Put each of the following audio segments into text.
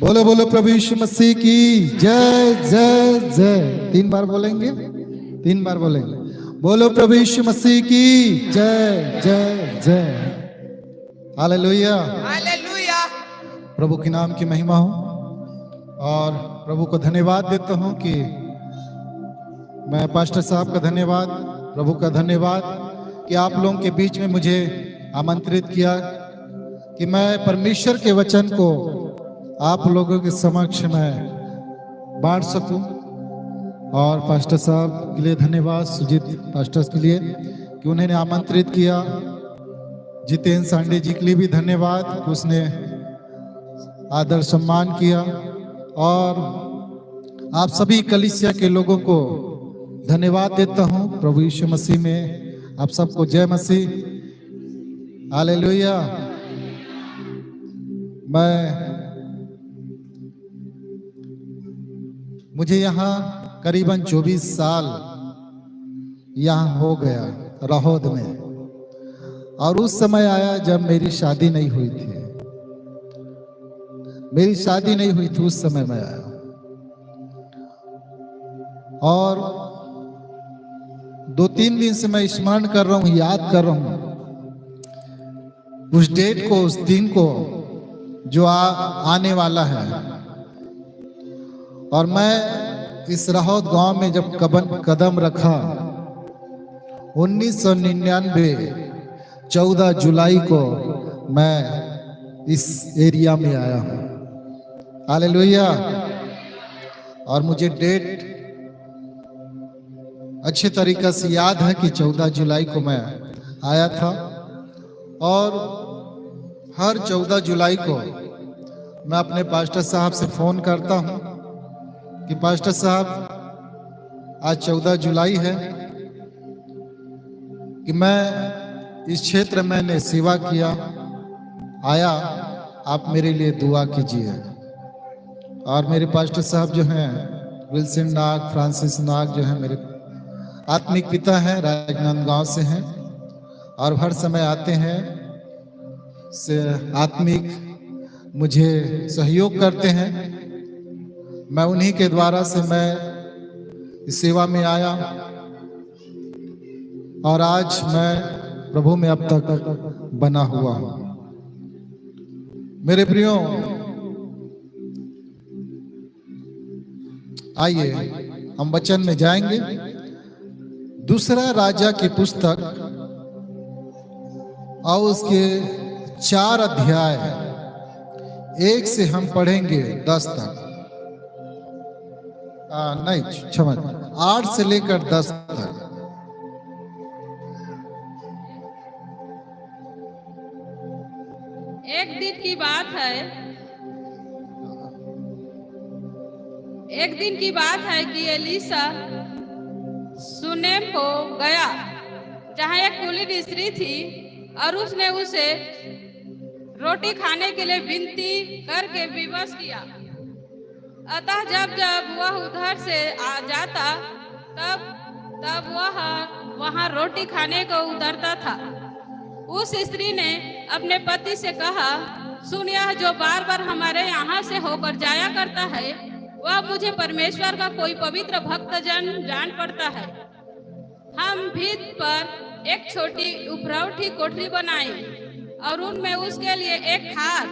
बोलो बोलो प्रभु यीशु मसीह की जय जय जय। 3 बार बोलेंगे, 3 बार बोलेंगे। बोलो प्रभु यीशु मसीह की जय जय जय। Hallelujah hallelujah. प्रभु के नाम की महिमा हो और प्रभु को धन्यवाद देता हूं कि मैं पास्टर साहब का धन्यवाद, प्रभु का धन्यवाद कि आप लोगों के बीच में मुझे आमंत्रित किया कि मैं परमेश्वर के वचन को आप लोगों के समक्ष में बांट सकूं। और पास्टर साहब के लिए धन्यवाद, सुजीत पास्टर के लिए कि उन्होंने आमंत्रित किया। जितेंद्र सांडे जी के लिए भी धन्यवाद कि उसने आदर सम्मान किया। और आप सभी कलीसिया के लोगों को धन्यवाद देता हूं प्रभु यीशु मसीह में। आप सबको जय मसीह, हालेलुया। मुझे यहाँ करीबन 24 साल यहाँ हो गया राहोद में, और उस समय आया जब मेरी शादी नहीं हुई थी। मेरी शादी नहीं हुई थी उस समय मैं आया। और 2-3 दिन से मैं स्मरण कर रहा हूँ, याद कर रहा हूँ उस डेट को, उस दिन को जो आने वाला है। और मैं इस राहोद गांव में जब कदम रखा 1999 14 जुलाई को मैं इस एरिया में आया हूं। हालेलुया। और मुझे डेट अच्छे तरीके से याद है कि 14 जुलाई को मैं आया था। और हर 14 जुलाई को मैं अपने पास्टर साहब से फोन करता हूं कि पास्टर साहब आज 14 जुलाई है कि मैं इस क्षेत्र में मैंने सेवा किया, आया, आप मेरे लिए दुआ कीजिए। और मेरे पास्टर साहब जो हैं विल्सन नाग, फ्रांसिस नाग जो हैं मेरे आत्मिक पिता हैं, राजनांदगांव से हैं और हर समय आते हैं से आत्मिक मुझे सहयोग करते हैं। मैं उन्हीं के द्वारा से मैं इस सेवा में आया और आज मैं प्रभु में अब तक बना हुआ हूं। मेरे प्रियो, आइए हम वचन में जाएंगे। दूसरा राजा की पुस्तक और उसके 4 अध्याय 1 से हम पढ़ेंगे 10 तक। नहीं क्षमा, 8 से लेकर 10 तक। एक दिन की बात है कि एलीशा सुनेम को गया जहां एक कुलीन स्त्री थी और उसने उसे रोटी खाने के लिए विनती करके विवश किया। अतः जब जब वह उधर से आ जाता तब वह वहां रोटी खाने को उतरता था। उस स्त्री ने अपने पति से कहा, सुन, यह जो बार बार हमारे यहाँ से होकर जाया करता है वह मुझे परमेश्वर का कोई पवित्र भक्त जन जान पड़ता है। हम भीत पर एक छोटी उपरौठी कोठरी बनाई और उनमें उसके लिए एक खाट,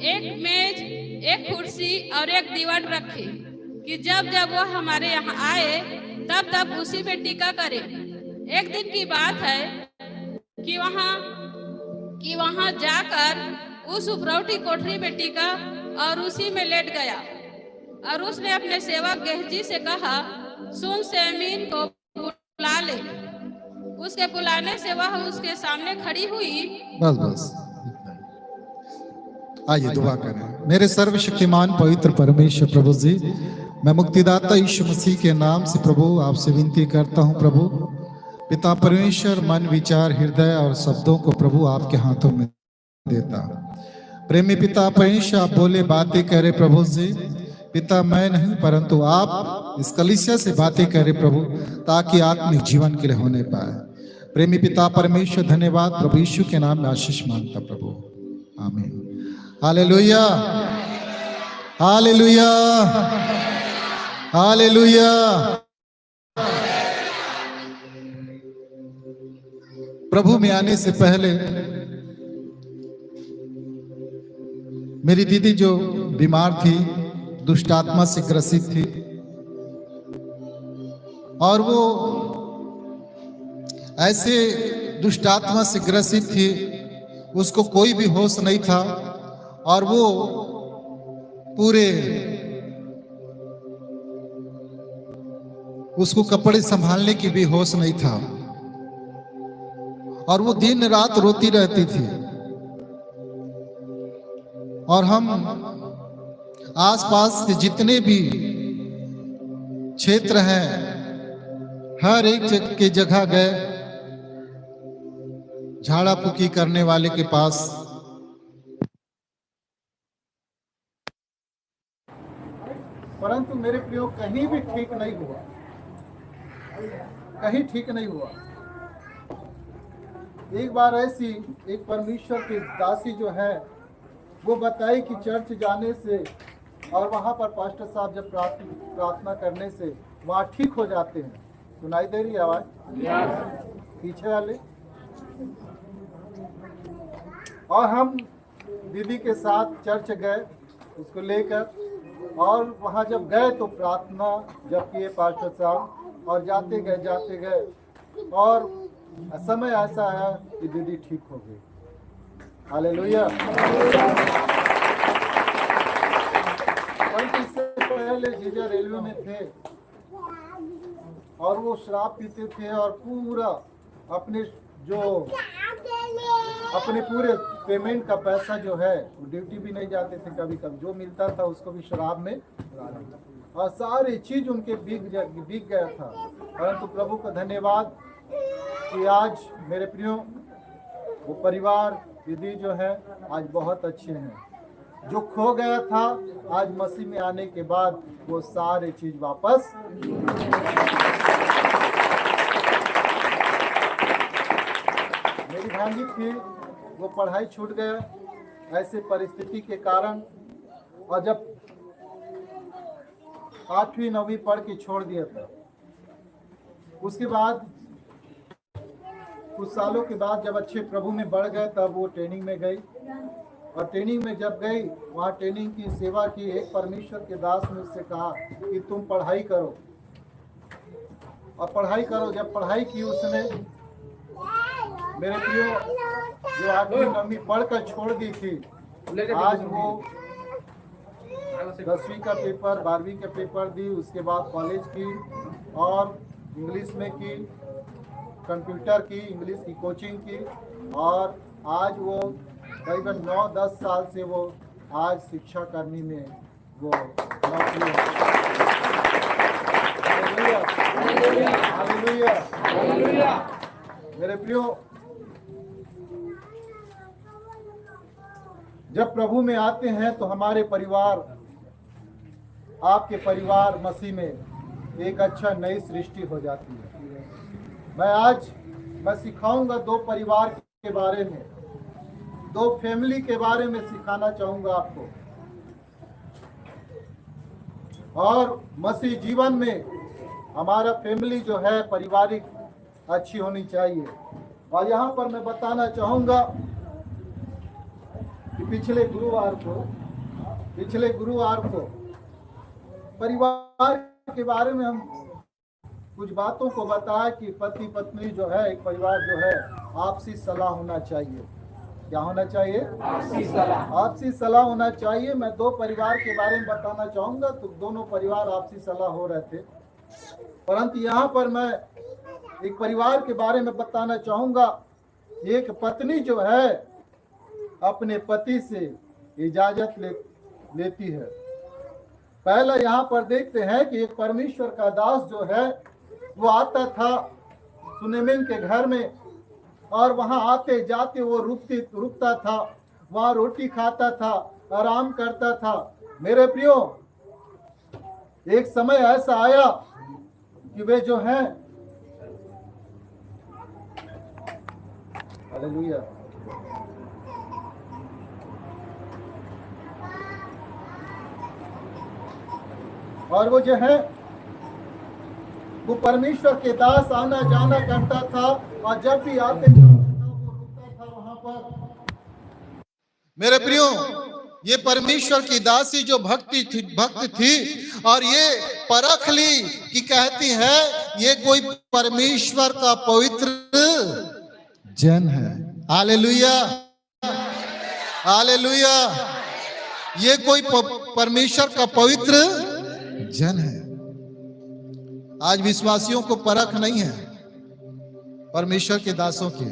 एक मेज, एक कुर्सी और एक दीवार रखी कि जब जब वह हमारे यहाँ आए तब तब उसी में टीका करे। एक दिन की बात है कि वहां जाकर उस उपरौठी कोठरी में टीका और उसी में लेट गया। और उसने अपने सेवक गेहजी से कहा, सुन, सेमीन को बुला ले। उसके बुलाने से वह उसके सामने खड़ी हुई। बस आइए दुआ करें। मेरे सर्वशक्तिमान पवित्र परमेश्वर प्रभु जी, मैं मुक्तिदाता यीशु मसीह के नाम से प्रभु आपसे विनती करता हूं। प्रभु पिता परमेश्वर, मन, विचार, हृदय और शब्दों को प्रभु आपके हाथों में देता। प्रेमी पिता परमेश्वर, आप बोले, बातें करे प्रभु जी। पिता, मैं नहीं परंतु आप इस कलीसिया से बातें करें प्रभु, ताकि आत्मिक जीवन के लिए होने पाए। प्रेमी पिता परमेश्वर, धन्यवाद प्रभु यीशु के नाम में आशीष मांगता प्रभु, आमीन। हालेलुया। Hallelujah, hallelujah. प्रभु में आने से पहले मेरी दीदी जो बीमार थी, दुष्ट आत्मा से ग्रसित थी, और वो ऐसे दुष्ट आत्मा से ग्रसित थी, उसको कोई भी होश नहीं था, और वो पूरे उसको कपड़े संभालने की भी होश नहीं था, और वो दिन रात रोती रहती थी। और हम आसपास के जितने भी क्षेत्र हैं, हर एक के जगह गए, झाड़ा फूकी करने वाले के पास। परंतु मेरे प्रियो कहीं भी ठीक नहीं हुआ, कहीं ठीक नहीं हुआ। एक बार ऐसी एक परमेश्वर की दासी जो है, वो बताई कि चर्च जाने से और वहाँ पर पास्टर साहब जब प्रार्थना करने से वहाँ ठीक हो जाते हैं। सुनाई दे रही आवाज पीछे वाले? और हम दीदी के साथ चर्च गए उसको लेकर, और वहाँ जब गए तो प्रार्थना जब किए पास्टर साहब, और जाते गए और समय ऐसा आया कि दीदी ठीक हो गई। हालेलुया। इससे पहले जीजा रेलवे में थे और वो शराब पीते थे, और पूरा अपने पूरे पेमेंट का पैसा जो है, वो ड्यूटी भी नहीं जाते थे, कभी कभी जो मिलता था उसको भी शराब में, और सारी चीज उनके बिक गया था। परंतु प्रभु का धन्यवाद कि आज मेरे प्रियो वो परिवार दीदी जो है आज बहुत अच्छे हैं। जो खो गया था आज मसीह में आने के बाद वो सारे चीज वापस। मेरी भांजी थी, वो पढ़ाई छूट गया ऐसे परिस्थिति के कारण, और जब 8वीं 9वीं पढ़ के छोड़ दिया था। उसके बाद कुछ सालों के बाद जब अच्छे प्रभु में बढ़ गए, तब वो ट्रेनिंग में गई, और ट्रेनिंग में जब गई, वहाँ ट्रेनिंग की सेवा की। एक परमेश्वर के दास ने उससे कहा कि तुम पढ़ाई करो, और पढ़ाई करो। जब पढ़ाई की उसने, मेरे प्रियो, जो 8वीं 9वीं पढ़कर छोड़ दी थी, आज वो 10वीं का पेपर, 12वीं का पेपर दी। उसके बाद कॉलेज की, और इंग्लिश में की, कंप्यूटर की, इंग्लिश की कोचिंग की, और आज वो करीबन 9-10 साल से वो आज शिक्षा कर्मी में वो नौकरी है। हालेलुया। मेरे प्रियो, जब प्रभु में आते हैं तो हमारे परिवार, आपके परिवार मसीह में एक अच्छा नई सृष्टि हो जाती है। मैं सिखाऊंगा 2 परिवार के बारे में, 2 फैमिली के बारे में सिखाना चाहूंगा आपको। और मसीह जीवन में हमारा फैमिली जो है पारिवारिक अच्छी होनी चाहिए। और यहाँ पर मैं बताना चाहूंगा कि पिछले गुरुवार को परिवार के बारे में हम कुछ बातों को बताया कि पति पत्नी जो है, एक परिवार जो है, आपसी सलाह होना चाहिए। क्या होना चाहिए? आपसी सलाह होना चाहिए। मैं 2 परिवार के बारे में बताना चाहूंगा, तो दोनों परिवार आपसी सलाह हो रहे थे। परंतु यहाँ पर मैं एक परिवार के बारे में बताना चाहूंगा। एक पत्नी जो है अपने पति से इजाजत लेती है। पहला यहाँ पर देखते हैं कि एक परमेश्वर का दास जो है वो आता था सुनेमिन के घर में, और वहां आते जाते वो रुकता था, वहां रोटी खाता था, आराम करता था। मेरे प्रियो, एक समय ऐसा आया कि वे जो हैं, हालेलुया, और वो जो है वो परमेश्वर के दास आना जाना करता था, और जब भी आते था वो रुकता था वहां पर। मेरे प्रियो, ये परमेश्वर की दासी जो भक्त थी, और ये परख ली कि कहती है ये कोई परमेश्वर का पवित्र जन है। Hallelujah, hallelujah. ये कोई परमेश्वर का पवित्र जन है। आज विश्वासियों को परख नहीं है परमेश्वर के दासों की।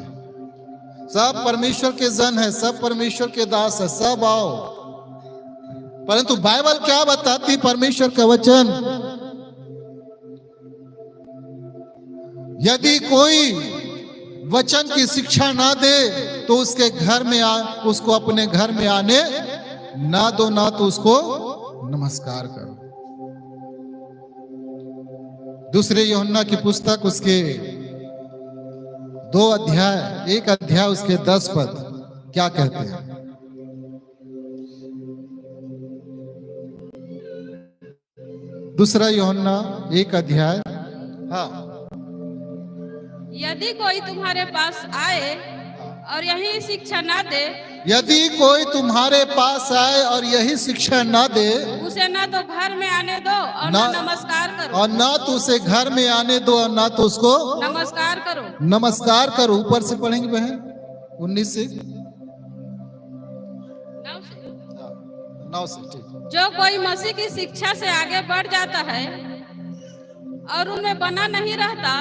सब परमेश्वर के जन है, सब परमेश्वर के दास है, सब आओ। परंतु बाइबल क्या बताती, परमेश्वर का वचन, यदि कोई वचन की शिक्षा ना दे तो उसके घर में उसको अपने घर में आने ना दो, ना तो उसको नमस्कार करो। दूसरे यूहन्ना की पुस्तक उसके 2 अध्याय, 1 अध्याय उसके 10 पद क्या कहते हैं? दूसरा यूहन्ना 1 अध्याय। हाँ, यदि कोई तुम्हारे पास आए और यही शिक्षा ना दे, यदि कोई तुम्हारे पास आए और यही शिक्षा ना दे, उसे ना तो घर में आने दो और ना नमस्कार करो, और ना तो उसे घर में आने दो और ना तो उसको नमस्कार करो। नमस्कार करो। ऊपर से पढ़ेंगे बहन, 19 से 9 से, ठीक। जो कोई मसीह की शिक्षा से आगे बढ़ जाता है और उनमें बना नहीं रहता,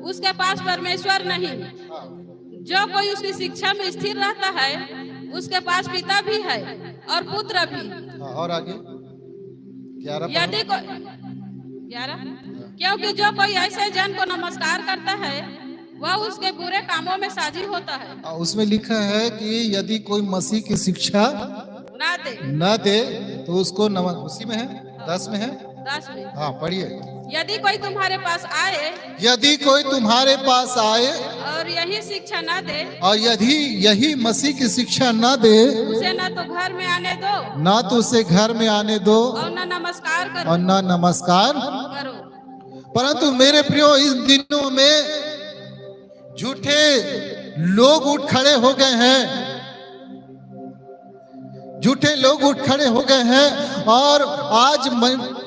उसके पास परमेश्वर नहीं। जो कोई उसकी शिक्षा में स्थिर रहता है, उसके पास पिता भी है और पुत्र भी। और आगे 11। यदि 11, क्योंकि जो कोई ऐसे जन को नमस्कार करता है वह उसके बुरे कामों में साझी होता है। उसमें लिखा है कि यदि कोई मसीह की शिक्षा ना दे तो उसको उसी में है, 10 में है, 10 में। हाँ पढ़िए। यदि कोई तुम्हारे पास आए, यदि कोई तुम्हारे पास आए और यही शिक्षा ना दे, और यदि यही मसीह की शिक्षा ना दे, उसे ना तो घर में आने दो, ना तो उसे घर में आने दो, और ना नमस्कार करो, और ना नमस्कार करो। परंतु मेरे प्रियो, इस दिनों में झूठे लोग उठ खड़े हो गए हैं, झूठे लोग उठ खड़े हो गए हैं, और आज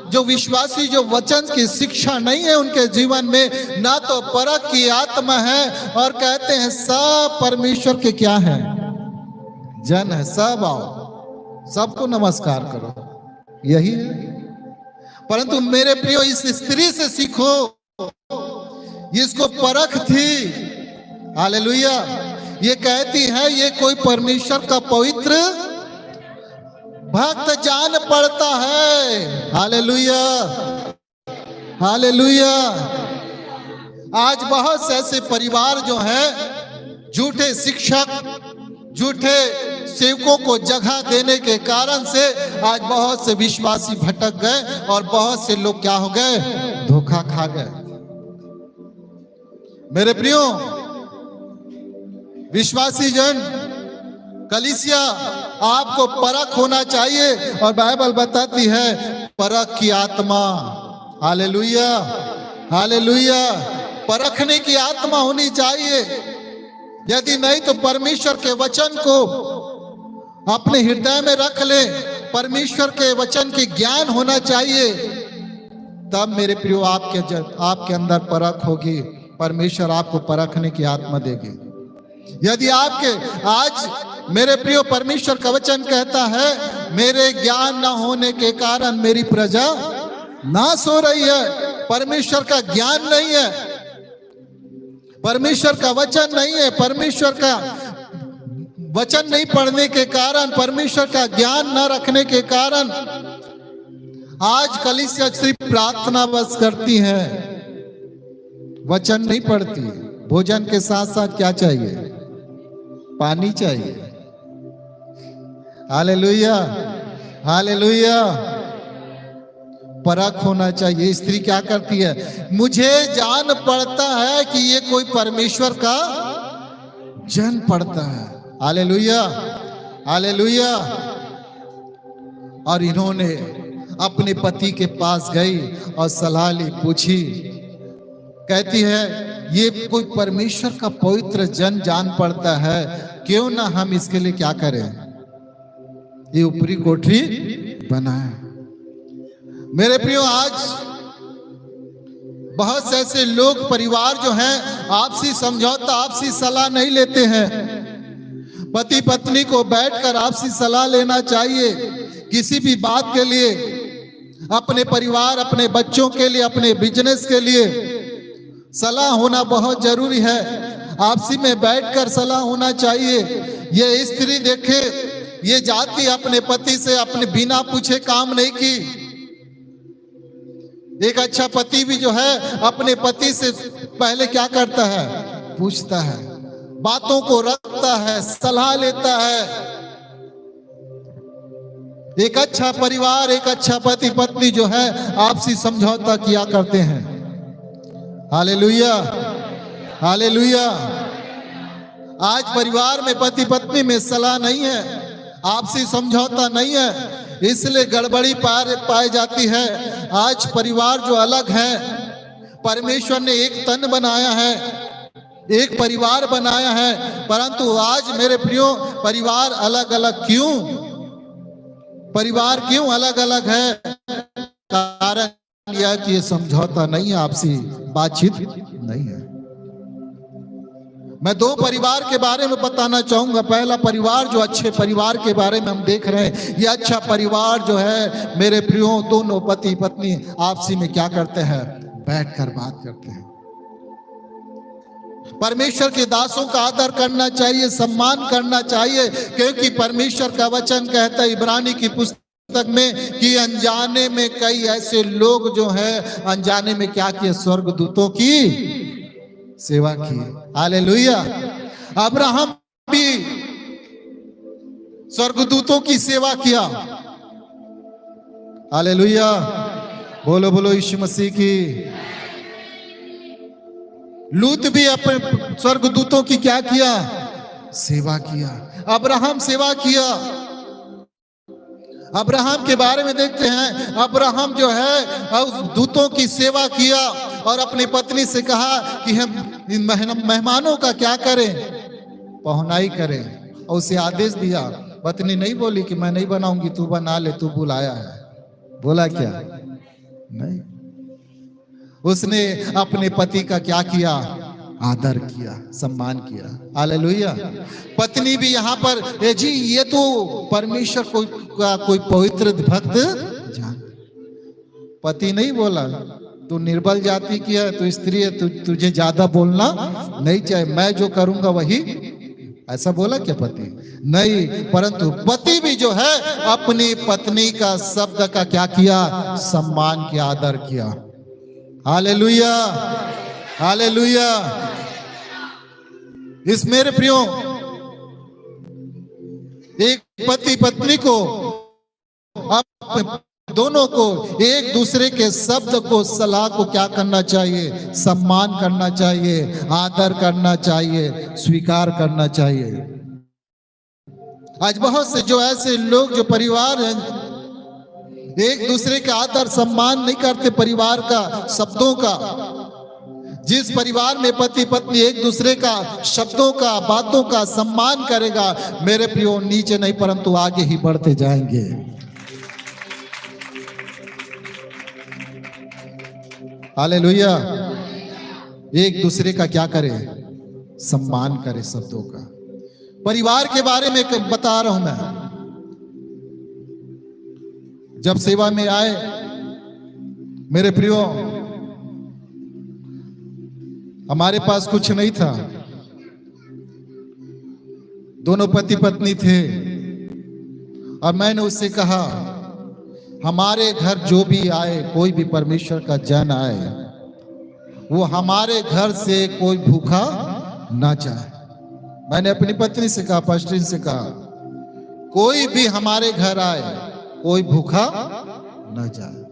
जो विश्वासी जो वचन की शिक्षा नहीं है उनके जीवन में, ना तो परख की आत्मा है, और कहते हैं सब परमेश्वर के क्या है, जन है, सब आओ, सबको नमस्कार करो, यही है। परंतु मेरे प्रियो, इस स्त्री से सीखो, इसको परख थी। हालेलुया। ये कहती है ये कोई परमेश्वर का पवित्र भक्त जान पड़ता है। Hallelujah, hallelujah. आज बहुत से ऐसे परिवार जो हैं, झूठे शिक्षक, झूठे सेवकों को जगह देने के कारण से आज बहुत से विश्वासी भटक गए, और बहुत से लोग क्या हो गए, धोखा खा गए। मेरे प्रियो, विश्वासी जन, कलीसिया, आपको परख होना चाहिए, और बाइबल बताती है परख की आत्मा। Hallelujah, hallelujah. परखने की आत्मा होनी चाहिए। यदि नहीं तो परमेश्वर के वचन को अपने हृदय में रख ले, परमेश्वर के वचन की ज्ञान होना चाहिए, तब मेरे प्रियो आपके अंदर परख होगी, परमेश्वर आपको परखने की आत्मा देगी। यदि आपके आज मेरे प्रियो, परमेश्वर का वचन कहता है मेरे ज्ञान ना होने के कारण मेरी प्रजा नाश हो रही है। परमेश्वर का ज्ञान नहीं है, परमेश्वर का वचन नहीं है, परमेश्वर का वचन नहीं पढ़ने के कारण, परमेश्वर का ज्ञान न रखने के कारण आज कलीसिया सिर्फ प्रार्थना बस करती है, वचन नहीं पढ़ती। भोजन के साथ साथ क्या चाहिए, पानी चाहिए। Hallelujah, hallelujah. परख होना चाहिए। स्त्री क्या करती है, मुझे जान पड़ता है कि ये कोई परमेश्वर का जन पड़ता है। Hallelujah, hallelujah. और इन्होंने अपने पति के पास गई और सलाह ली, पूछी। कहती है ये कोई परमेश्वर का पवित्र जन जान पड़ता है, क्यों ना हम इसके लिए क्या करें, ये ऊपरी कोठरी बनाए। मेरे प्रियो, आज बहुत से ऐसे लोग, परिवार जो हैं, आपसी समझौता, आपसी सलाह नहीं लेते हैं। पति पत्नी को बैठकर आपसी सलाह लेना चाहिए किसी भी बात के लिए, अपने परिवार, अपने बच्चों के लिए, अपने बिजनेस के लिए सलाह होना बहुत जरूरी है। आपसी में बैठकर सलाह होना चाहिए। ये स्त्री देखे, ये जाति अपने पति से अपने बिना पूछे काम नहीं की। एक अच्छा पति भी जो है अपने पति से पहले क्या करता है, पूछता है, बातों को रखता है, सलाह लेता है। एक अच्छा परिवार, एक अच्छा पति पत्नी जो है आपसी समझौता किया करते हैं। Hallelujah, hallelujah. आज परिवार में, पति पत्नी में सलाह नहीं है, आपसी समझौता नहीं है, इसलिए गड़बड़ी पाई जाती है। आज परिवार जो अलग है, परमेश्वर ने एक तन बनाया है, एक परिवार बनाया है, परंतु आज मेरे प्रियो परिवार अलग अलग क्यों? परिवार क्यों अलग अलग है? कारण यह कि ये समझौता नहीं है, आपसी बातचीत नहीं है। मैं दो परिवार के बारे में बताना चाहूंगा। पहला परिवार, जो अच्छे परिवार के बारे में हम देख रहे हैं, ये अच्छा परिवार जो है मेरे प्रियो, दोनों पति पत्नी आपसी में क्या करते हैं, बैठकर बात करते हैं। परमेश्वर के दासों का आदर करना चाहिए, सम्मान करना चाहिए, क्योंकि परमेश्वर का वचन कहता है इब्रानी की पुस्तक में कि अनजाने में कई ऐसे लोग जो है अनजाने में क्या किए, स्वर्गदूतों की सेवा की। हालेलुया। अब्राहम भी स्वर्गदूतों की सेवा किया। हालेलुया, बोलो बोलो यीशु मसीह की। लूत भी अपने स्वर्गदूतों की क्या किया, सेवा किया। अब्राहम सेवा किया। अब्राहम के बारे में देखते हैं, अब्राहम जो है दूतों की सेवा किया और अपनी पत्नी से कहा कि हम इन मेहमानों का क्या करें, पहुनाई करें, और उसे आदेश दिया। पत्नी नहीं बोली कि मैं नहीं बनाऊंगी, तू बना ले, तू बुलाया है। बोला क्या? नहीं, उसने अपने पति का क्या किया, आदर किया, सम्मान किया। हालेलुया। पत्नी भी यहाँ पर, जी ये तो परमेश्वर कोई पवित्र भक्त जान। पति नहीं बोला तू निर्बल जाति की है, तू स्त्री है, तुझे ज्यादा बोलना नहीं चाहिए, मैं जो करूंगा वही, ऐसा बोला क्या पति? नहीं, परंतु पति भी जो है अपनी पत्नी का शब्द का क्या किया, सम्मान किया, आदर किया। Hallelujah, hallelujah. इस मेरे प्रियो, एक पति पत्नी को, दोनों को एक दूसरे के शब्द को, सलाह को क्या करना चाहिए, सम्मान करना चाहिए, आदर करना चाहिए, स्वीकार करना चाहिए। आज बहुत से जो ऐसे लोग, जो परिवार हैं, एक दूसरे का आदर सम्मान नहीं करते, परिवार का, शब्दों का। जिस परिवार में पति पत्नी एक दूसरे का शब्दों का, बातों का सम्मान करेगा, मेरे प्रियो नीचे नहीं परंतु आगे ही बढ़ते जाएंगे। हालेलुया। एक दूसरे का क्या करे, सम्मान करे, शब्दों का। परिवार के बारे में बता रहा हूं मैं। जब सेवा में आए मेरे प्रियो, हमारे पास कुछ नहीं था, दोनों पति पत्नी थे, और मैंने उससे कहा हमारे घर जो भी आए, कोई भी परमेश्वर का जन आए, वो हमारे घर से कोई भूखा ना जाए। मैंने अपनी पत्नी से कहा, पास्टर से कहा, कोई भी हमारे घर आए, कोई भूखा न जाए।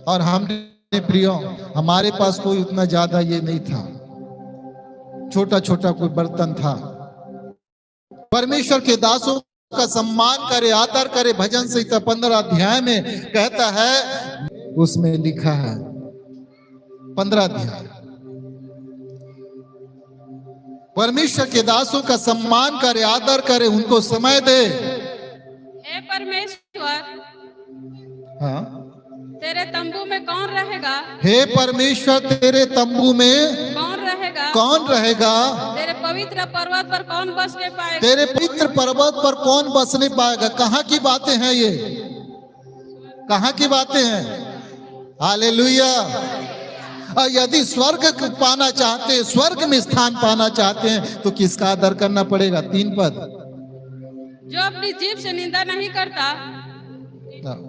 और हमने प्रियो, हमारे पास कोई उतना ज्यादा ये नहीं था, छोटा छोटा कोई बर्तन था। परमेश्वर के दासों का सम्मान करे, आदर करे। भजन संहिता 15 अध्याय में कहता है, उसमें लिखा है 15 अध्याय, परमेश्वर के दासों का सम्मान करे, आदर करे, उनको समय दे। हे परमेश्वर, हाँ, तेरे तंबू में कौन रहेगा? हे परमेश्वर, तेरे तंबू में कौन रहेगा? कौन रहेगा? तेरे पवित्र पर्वत पर कौन बसने पाएगा? तेरे पवित्र पर्वत पर कौन बसने पाएगा? कहाँ की बातें हैं ये? कहाँ की बातें हैं? हालेलुया। और यदि स्वर्ग पाना चाहते हैं, स्वर्ग में स्थान पाना चाहते हैं, तो किसका आदर करना पड़ेगा? 3 पद। जो अपनी जीभ से निंदा नहीं करता,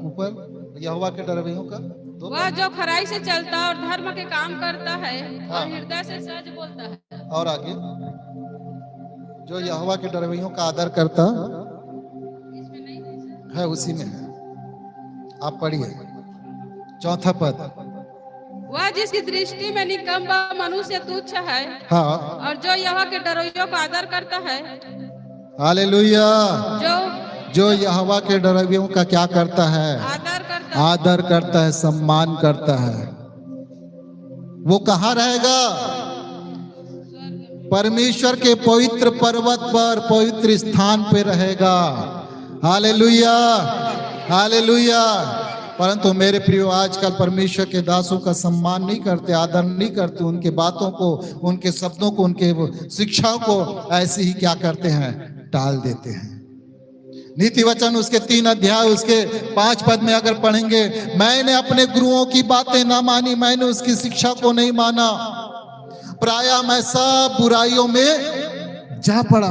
ऊपर यहोवा के डरवैयों का, वह जो खराई से चलता और धर्म के काम करता है हाँ। और हृदय से सच बोलता है। और आगे, जो यहोवा के डरवैयों का आदर करता इसमें नहीं है, उसी में है। आप पढ़िए 4था पद। वह जिसकी दृष्टि में निकम्मा मनुष्य तुच्छ है, हाँ, और जो यहोवा के डरवैयों का आदर करता है, हालेलुया। जो जो यहोवा के डरवैयों का क्या करता है? आदर करता है, आदर करता है, सम्मान करता है, वो कहाँ रहेगा? परमेश्वर के पवित्र पर्वत पर, पवित्र स्थान पे रहेगा। Hallelujah, hallelujah. परंतु मेरे प्रियो, आजकल परमेश्वर के दासों का सम्मान नहीं करते, आदर नहीं करते, उनके बातों को, उनके शब्दों को, उनके शिक्षाओं को ऐसे ही क्या करते हैं? टाल देते हैं। नीति वचन उसके 3 अध्याय उसके 5 पद में अगर पढ़ेंगे, मैंने अपने गुरुओं की बातें ना मानी, मैंने उसकी शिक्षा को नहीं माना, प्रायः मैं सब बुराइयों में जा पड़ा।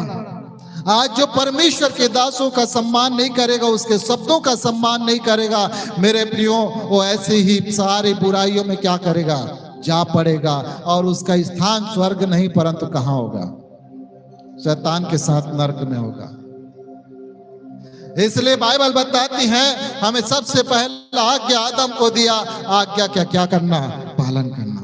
आज जो परमेश्वर के दासों का सम्मान नहीं करेगा, उसके शब्दों का सम्मान नहीं करेगा, मेरे प्रियो, वो ऐसे ही सारे बुराइयों में क्या करेगा? जा पड़ेगा। और उसका स्थान स्वर्ग नहीं, परंतु कहाँ होगा? शैतान के साथ नरक में होगा। इसलिए बाइबल बताती है, हमें सबसे पहला आज्ञा आदम को दिया, आज्ञा क्या क्या करना? पालन करना।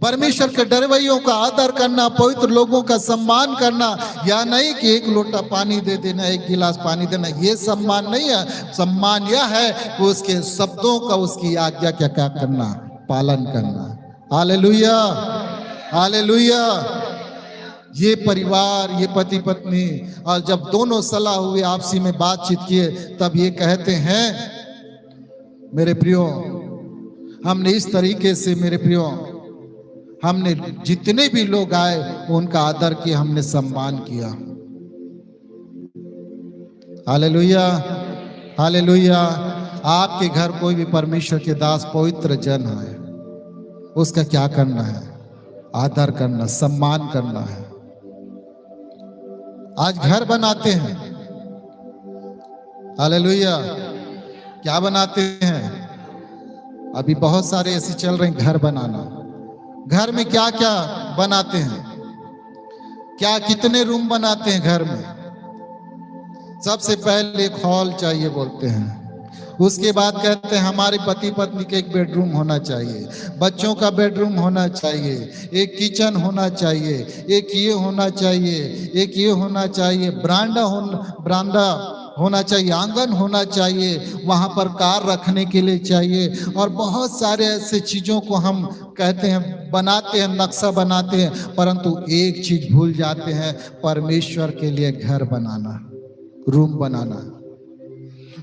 परमेश्वर के डरवैयों का आदर करना, पवित्र लोगों का सम्मान करना। या नहीं कि एक लोटा पानी दे देना, एक गिलास पानी देना, ये सम्मान नहीं है। सम्मान यह है कि उसके शब्दों का, उसकी आज्ञा क्या क्या करना? पालन करना। Hallelujah, hallelujah. ये परिवार, ये पति पत्नी, और जब दोनों सलाह हुए, आपसी में बातचीत किए, तब ये कहते हैं, मेरे प्रियो, हमने इस तरीके से, मेरे प्रियो, हमने जितने भी लोग आए उनका आदर किया, हमने सम्मान किया। Hallelujah, hallelujah. आपके घर कोई भी परमेश्वर के दास, पवित्र जन है, उसका क्या करना है? आदर करना, सम्मान करना है। आज घर बनाते हैं, हालेलुया, क्या बनाते हैं? अभी बहुत सारे ऐसे चल रहे हैं, घर बनाना। घर में क्या क्या बनाते हैं? क्या कितने रूम बनाते हैं घर में? सबसे पहले एक हॉल चाहिए बोलते हैं, उसके बाद कहते हैं हमारे पति पत्नी के एक बेडरूम होना चाहिए, बच्चों का बेडरूम होना चाहिए, एक किचन होना चाहिए, एक ये होना चाहिए, एक ये होना चाहिए, बरामदा होना चाहिए, आंगन होना चाहिए, वहाँ पर कार रखने के लिए चाहिए, और बहुत सारे ऐसे चीज़ों को हम कहते हैं, बनाते हैं, नक्शा बनाते हैं, परंतु एक चीज भूल जाते हैं, परमेश्वर के लिए घर बनाना, रूम बनाना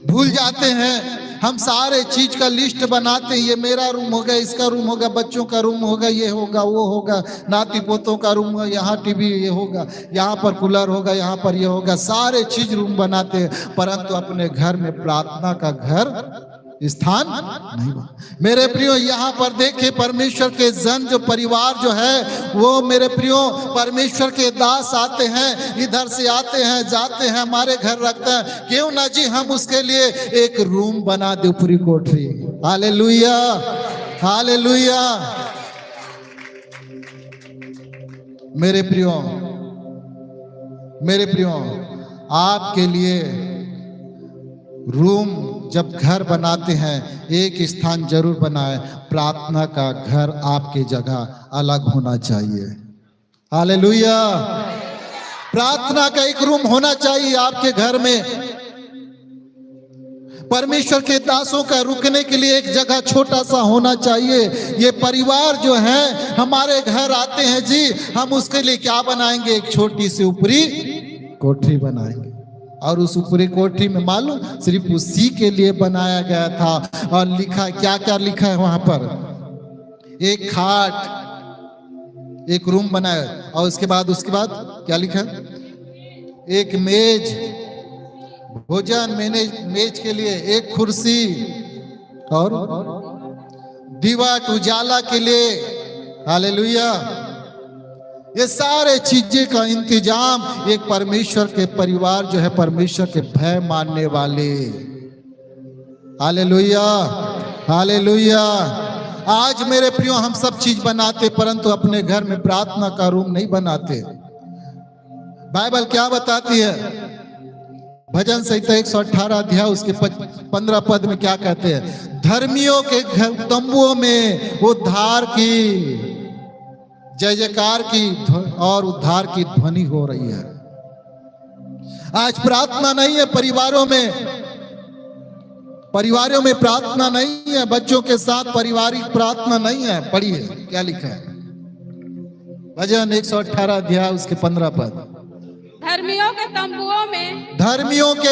भूल जाते हैं। हम सारे चीज का लिस्ट बनाते हैं, ये मेरा रूम होगा, इसका रूम होगा, बच्चों का रूम होगा, ये होगा, वो होगा, नाती पोतों का रूम होगा, यहाँ टीवी ये होगा, यहाँ पर कूलर होगा, यहाँ पर ये होगा, सारे चीज रूम बनाते हैं, परंतु अपने घर में प्रार्थना का घर स्थान नहीं बना। मेरे प्रियो, यहाँ पर देखे परमेश्वर के जन, जो परिवार जो है, वो मेरे प्रियो परमेश्वर के दास आते हैं, इधर से आते हैं, जाते हैं, हमारे घर रखते हैं, क्यों ना जी हम उसके लिए एक रूम बना दे, ऊपरी कोठरी। Hallelujah, hallelujah. मेरे प्रियो, आपके लिए रूम जब घर बनाते हैं, एक स्थान जरूर बनाए, प्रार्थना का घर आपकी जगह अलग होना चाहिए। हालेलुया। प्रार्थना का एक रूम होना चाहिए आपके घर में। परमेश्वर के दासों का रुकने के लिए एक जगह छोटा सा होना चाहिए। ये परिवार जो है हमारे घर आते हैं जी, हम उसके लिए क्या बनाएंगे? एक छोटी सी ऊपरी कोठरी बनाएंगे। और उस ऊपरी कोठरी में मालूम सिर्फ उसी के लिए बनाया गया था। और लिखा, क्या क्या लिखा है वहां पर? एक खाट, एक रूम बनाया, और उसके बाद क्या लिखा? एक मेज, भोजन मेज के लिए एक कुर्सी, और दीवार उजाला के लिए। हालेलुया। ये सारे चीजें का इंतजाम एक परमेश्वर के परिवार जो है, परमेश्वर के भय मानने वाले। Hallelujah, hallelujah. आज मेरे प्रियो हम सब चीज बनाते, परंतु अपने घर में प्रार्थना का रूम नहीं बनाते। बाइबल क्या बताती है? भजन संहिता 118 अध्याय उसके 15 पद में क्या कहते हैं? धर्मियों के तंबुओं में उद्धार की जय जयकार की और उद्धार की ध्वनि हो रही है। आज प्रार्थना नहीं है परिवारों में प्रार्थना नहीं है, बच्चों के साथ पारिवारिक प्रार्थना नहीं है। पढ़िए क्या लिखा है? भजन 118 अध्याय उसके 15 पद। धर्मियों के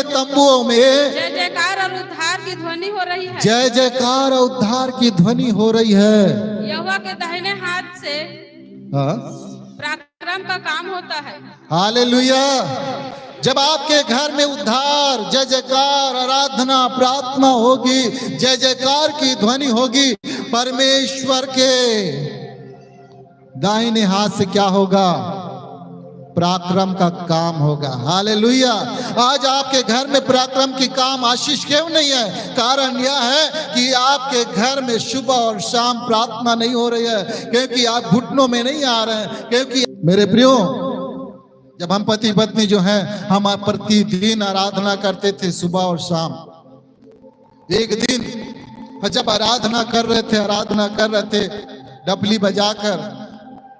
तंबुओं में जय जयकार और उद्धार की ध्वनि हो रही है। जय जयकार और उद्धार की ध्वनि हो रही है। यहोवा के दाहिने हाथ से पराक्रम का काम होता है। हालेलुया। जब आपके घर में उद्धार, जय जयकार, आराधना, प्रार्थना होगी, जय जयकार की ध्वनि होगी, परमेश्वर के दाहिने हाथ से क्या होगा? पराक्रम का काम होगा। हालेलुया। आज आपके घर में पराक्रम की काम आशीष क्यों नहीं है? कारण यह है कि आपके घर में सुबह और शाम प्रार्थना नहीं हो रही है, क्योंकि आप घुटनों में नहीं आ रहे हैं। क्योंकि मेरे प्रियो, जब हम पति पत्नी जो हैं, हम प्रतिदिन आराधना करते थे सुबह और शाम। एक दिन जब आराधना कर रहे थे डबली बजाकर,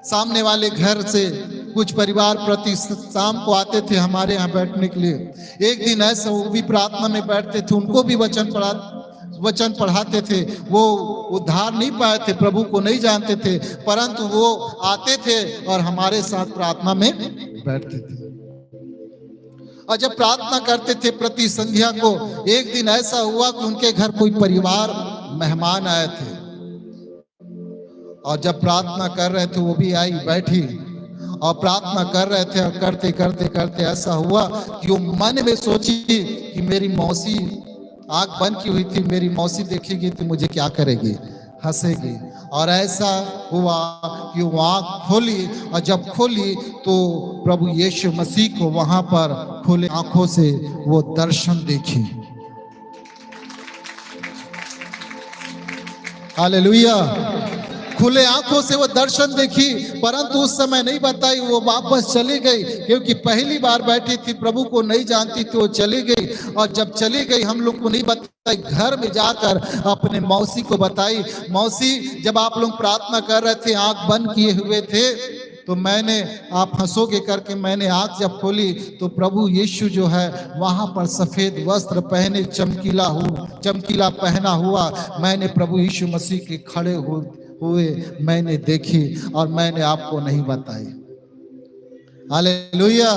सामने वाले घर से कुछ परिवार प्रति शाम को आते थे हमारे यहाँ बैठने के लिए। एक दिन ऐसा वो भी प्रार्थना में बैठते थे, उनको भी वचन पढ़ाते थे। वो उद्धार नहीं पाए थे, प्रभु को नहीं जानते थे, परंतु वो आते थे और हमारे साथ प्रार्थना में बैठते थे। और जब प्रार्थना करते थे प्रति संध्या को, एक दिन ऐसा हुआ कि उनके घर कोई परिवार मेहमान आए थे, और जब प्रार्थना कर रहे थे वो भी आई, बैठी और प्रार्थना कर रहे थे। और करते करते करते ऐसा हुआ कि वो मन में सोची कि मेरी मौसी, आंख बंद की हुई थी, मेरी मौसी देखेगी तो मुझे क्या करेगी? हंसेगी। और ऐसा हुआ कि वो आंख खोली, और जब खोली तो प्रभु यीशु मसीह को वहां पर खुले आंखों से वो दर्शन देखी। हालेलुया। खुले आंखों से वो दर्शन देखी, परंतु उस समय नहीं बताई, वो वापस चली गई, क्योंकि पहली बार बैठी थी, प्रभु को नहीं जानती थी, वो चली गई। और जब चली गई हम लोग को नहीं बताई, घर में जाकर अपने मौसी को बताई। मौसी, जब आप लोग प्रार्थना कर रहे थे, आंख बंद किए हुए थे, तो मैंने, आप हंसोगे करके, मैंने आंख जब खोली तो प्रभु यीशु जो है वहां पर सफेद वस्त्र पहने, चमकीला पहना हुआ, मैंने प्रभु यीशु मसीह के खड़े हुए मैंने देखी, और मैंने आपको नहीं बताई। हालेलुया।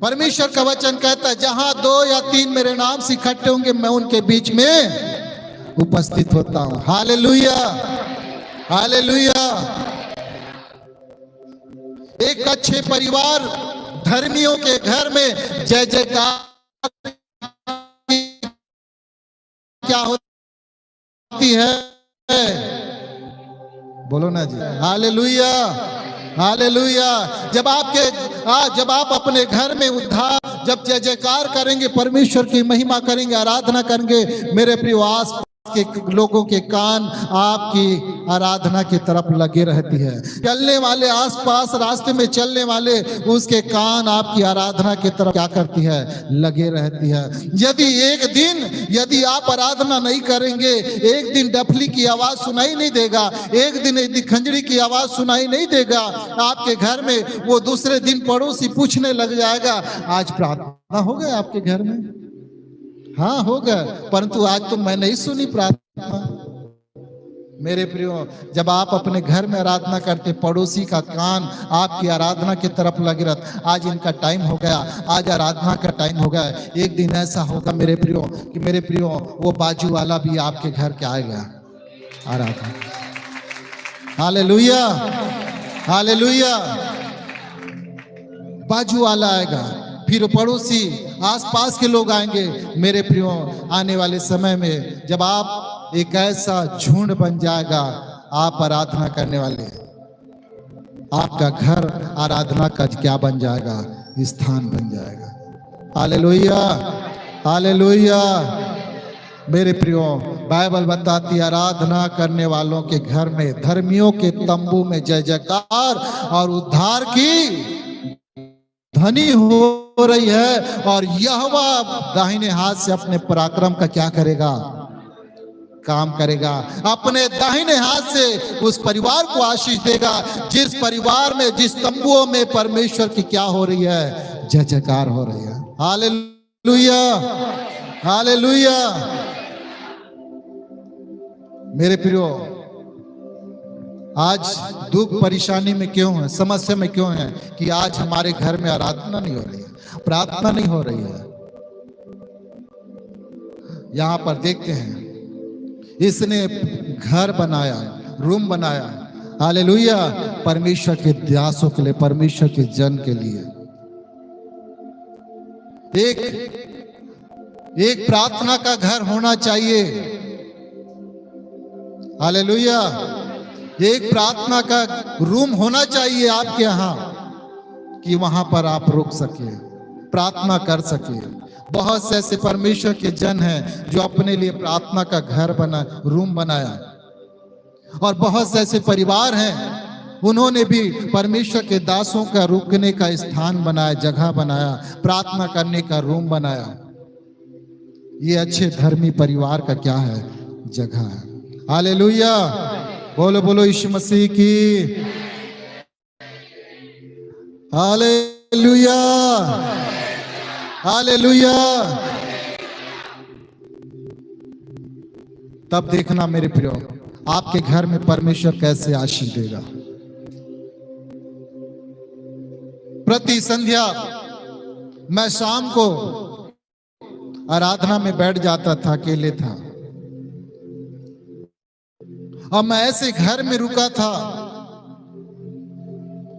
परमेश्वर का वचन कहता है, जहां 2 या 3 मेरे नाम से इकट्ठे होंगे, मैं उनके बीच में उपस्थित होता हूं। Hallelujah, hallelujah. एक अच्छे परिवार, धर्मियों के घर में जय जयकार क्या होती है? बोलो ना जी। Hallelujah, hallelujah. जब आप अपने घर में उद्धार, जब जय जयकार करेंगे, परमेश्वर की महिमा करेंगे, आराधना करेंगे, मेरे प्रिय, आस के लोगों के कान आपकी आराधना की तरफ लगे रहती है। चलने वाले, आसपास रास्ते में चलने वाले, उसके कान आपकी आराधना की तरफ क्या करती है? लगे रहती है। यदि आप आराधना नहीं करेंगे, एक दिन डफली की आवाज सुनाई नहीं देगा, एक दिन खंजरी की आवाज सुनाई नहीं देगा आपके घर में, वो दूसरे दिन पड़ोसी पूछने लग जाएगा, आज प्रार्थना हो गया आपके घर में? हाँ हो गया, परंतु आज तो मैं नहीं सुनी प्रार्थना। मेरे प्रियो, जब आप अपने घर में आराधना करते, पड़ोसी का कान आपकी आराधना की तरफ लगे रहता, आज इनका टाइम हो गया, आज आराधना का टाइम हो गया। एक दिन ऐसा होगा मेरे प्रियो वो बाजू वाला भी आपके घर के आएगा आराधना। Hallelujah, hallelujah. बाजू वाला आएगा, फिर पड़ोसी, आसपास के लोग आएंगे। मेरे प्रियो, आने वाले समय में जब आप एक ऐसा झुंड बन जाएगा, आप आराधना करने वाले, आपका घर आराधना का क्या बन जाएगा? स्थान बन जाएगा। Hallelujah, hallelujah. मेरे प्रियो, बाइबल बताती, आराधना करने वालों के घर में, धर्मियों के तंबू में जय जयकार और उद्धार की ध्वनि हो रही है। और यहोवा दाहिने हाथ से अपने पराक्रम का क्या करेगा? काम करेगा। अपने दाहिने हाथ से उस परिवार को आशीष देगा जिस परिवार में, जिस तंबुओं में परमेश्वर की क्या हो रही है? जय जयकार हो रही है। Hallelujah, hallelujah. मेरे प्रियो, आज दुख परेशानी में क्यों है, समस्या में क्यों है कि आज हमारे घर में आराधना नहीं हो रही है, प्रार्थना नहीं हो रही है। यहां पर देखते हैं, इसने घर बनाया, रूम बनाया, हालेलुया, परमेश्वर के दासों के लिए, परमेश्वर के जन के लिए। एक प्रार्थना का घर होना चाहिए। हालेलुया। एक प्रार्थना का रूम होना चाहिए आपके यहां कि वहां पर आप रुक सके, प्रार्थना कर सके। बहुत से ऐसे परमेश्वर के जन हैं जो अपने लिए प्रार्थना का घर बना, रूम बनाया, और बहुत से ऐसे परिवार हैं, उन्होंने भी परमेश्वर के दासों का रुकने का स्थान बनाया, जगह बनाया, प्रार्थना करने का रूम बनाया। ये अच्छे धर्मी परिवार का क्या है? जगह है। हालेलुया। बोलो बोलो यीशु मसीह की। Hallelujah, hallelujah. तब देखना मेरे प्रियो, आपके घर में परमेश्वर कैसे आशीष देगा। प्रति संध्या मैं शाम को आराधना में बैठ जाता था, अकेले था, और मैं ऐसे घर में रुका था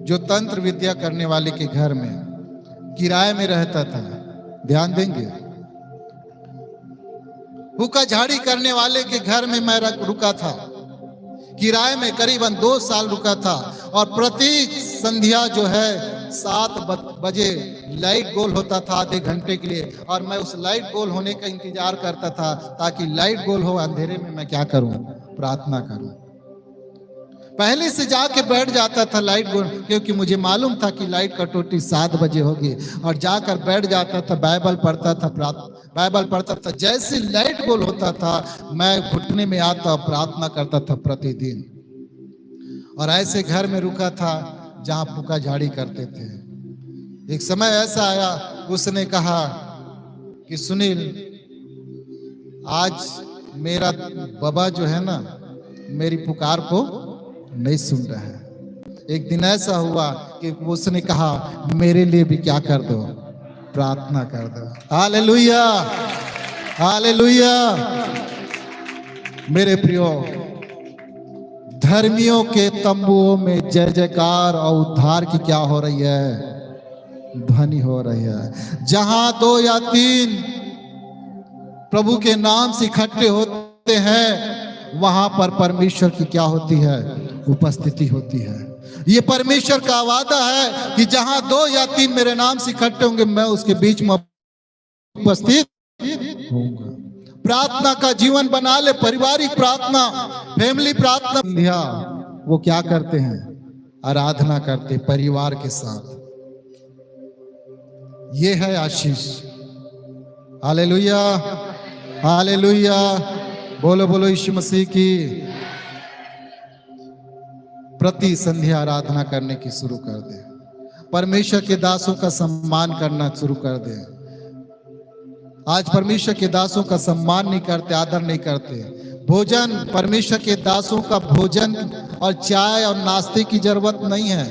जो तंत्र विद्या करने वाले के घर में किराए में रहता था। ध्यान देंगे, हुक्का झाड़ी करने वाले के घर में मैं रुका था, किराए में करीबन 2 साल रुका था। और प्रति संध्या जो है 7 बजे लाइट गोल होता था आधे घंटे के लिए, और मैं उस लाइट गोल होने का इंतजार करता था ताकि लाइट गोल हो, अंधेरे में मैं क्या करूं? प्रार्थना करूं। पहले से जाके बैठ जाता था लाइट गोल, क्योंकि मुझे मालूम था कि लाइट कटौती 7 बजे होगी, और जाकर बैठ जाता था, बाइबल पढ़ता था, बाइबल पढ़ता था। जैसे लाइट गोल होता था मैं घुटने में आता, प्रार्थना करता था प्रतिदिन। और ऐसे घर में रुका था जहां फूका झाड़ी करते थे। एक समय ऐसा आया, उसने कहा कि सुनील, आज मेरा बाबा जो है ना, मेरी पुकार को नहीं सुन रहा है। एक दिन ऐसा हुआ कि उसने कहा, मेरे लिए भी क्या कर दो? प्रार्थना कर दो। Hallelujah, hallelujah. मेरे प्रियो, धर्मियों के तंबुओं में जय जयकार और उद्धार की क्या हो रही है? ध्वनि हो रही है। जहां 2 या 3 प्रभु के नाम से इकट्ठे होते हैं, वहां पर परमेश्वर की क्या होती है? उपस्थिति होती है। ये परमेश्वर का वादा है कि जहां 2 या 3 मेरे नाम से इकट्ठे होंगे, मैं उसके बीच में उपस्थित होऊंगा। प्रार्थना का जीवन बना ले, पारिवारिक प्रार्थना, फैमिली प्रार्थना। संध्या वो क्या करते हैं? आराधना करते परिवार के साथ। ये है आशीष। हालेलुया, हालेलुया, बोलो बोलो यीशु मसीह की। प्रति संध्या आराधना करने की शुरू कर दे। परमेश्वर के दासों का सम्मान करना शुरू कर दे। आज परमेश्वर के दासों का सम्मान नहीं करते, आदर नहीं करते। भोजन, परमेश्वर के दासों का भोजन और चाय और नाश्ते की जरूरत नहीं है।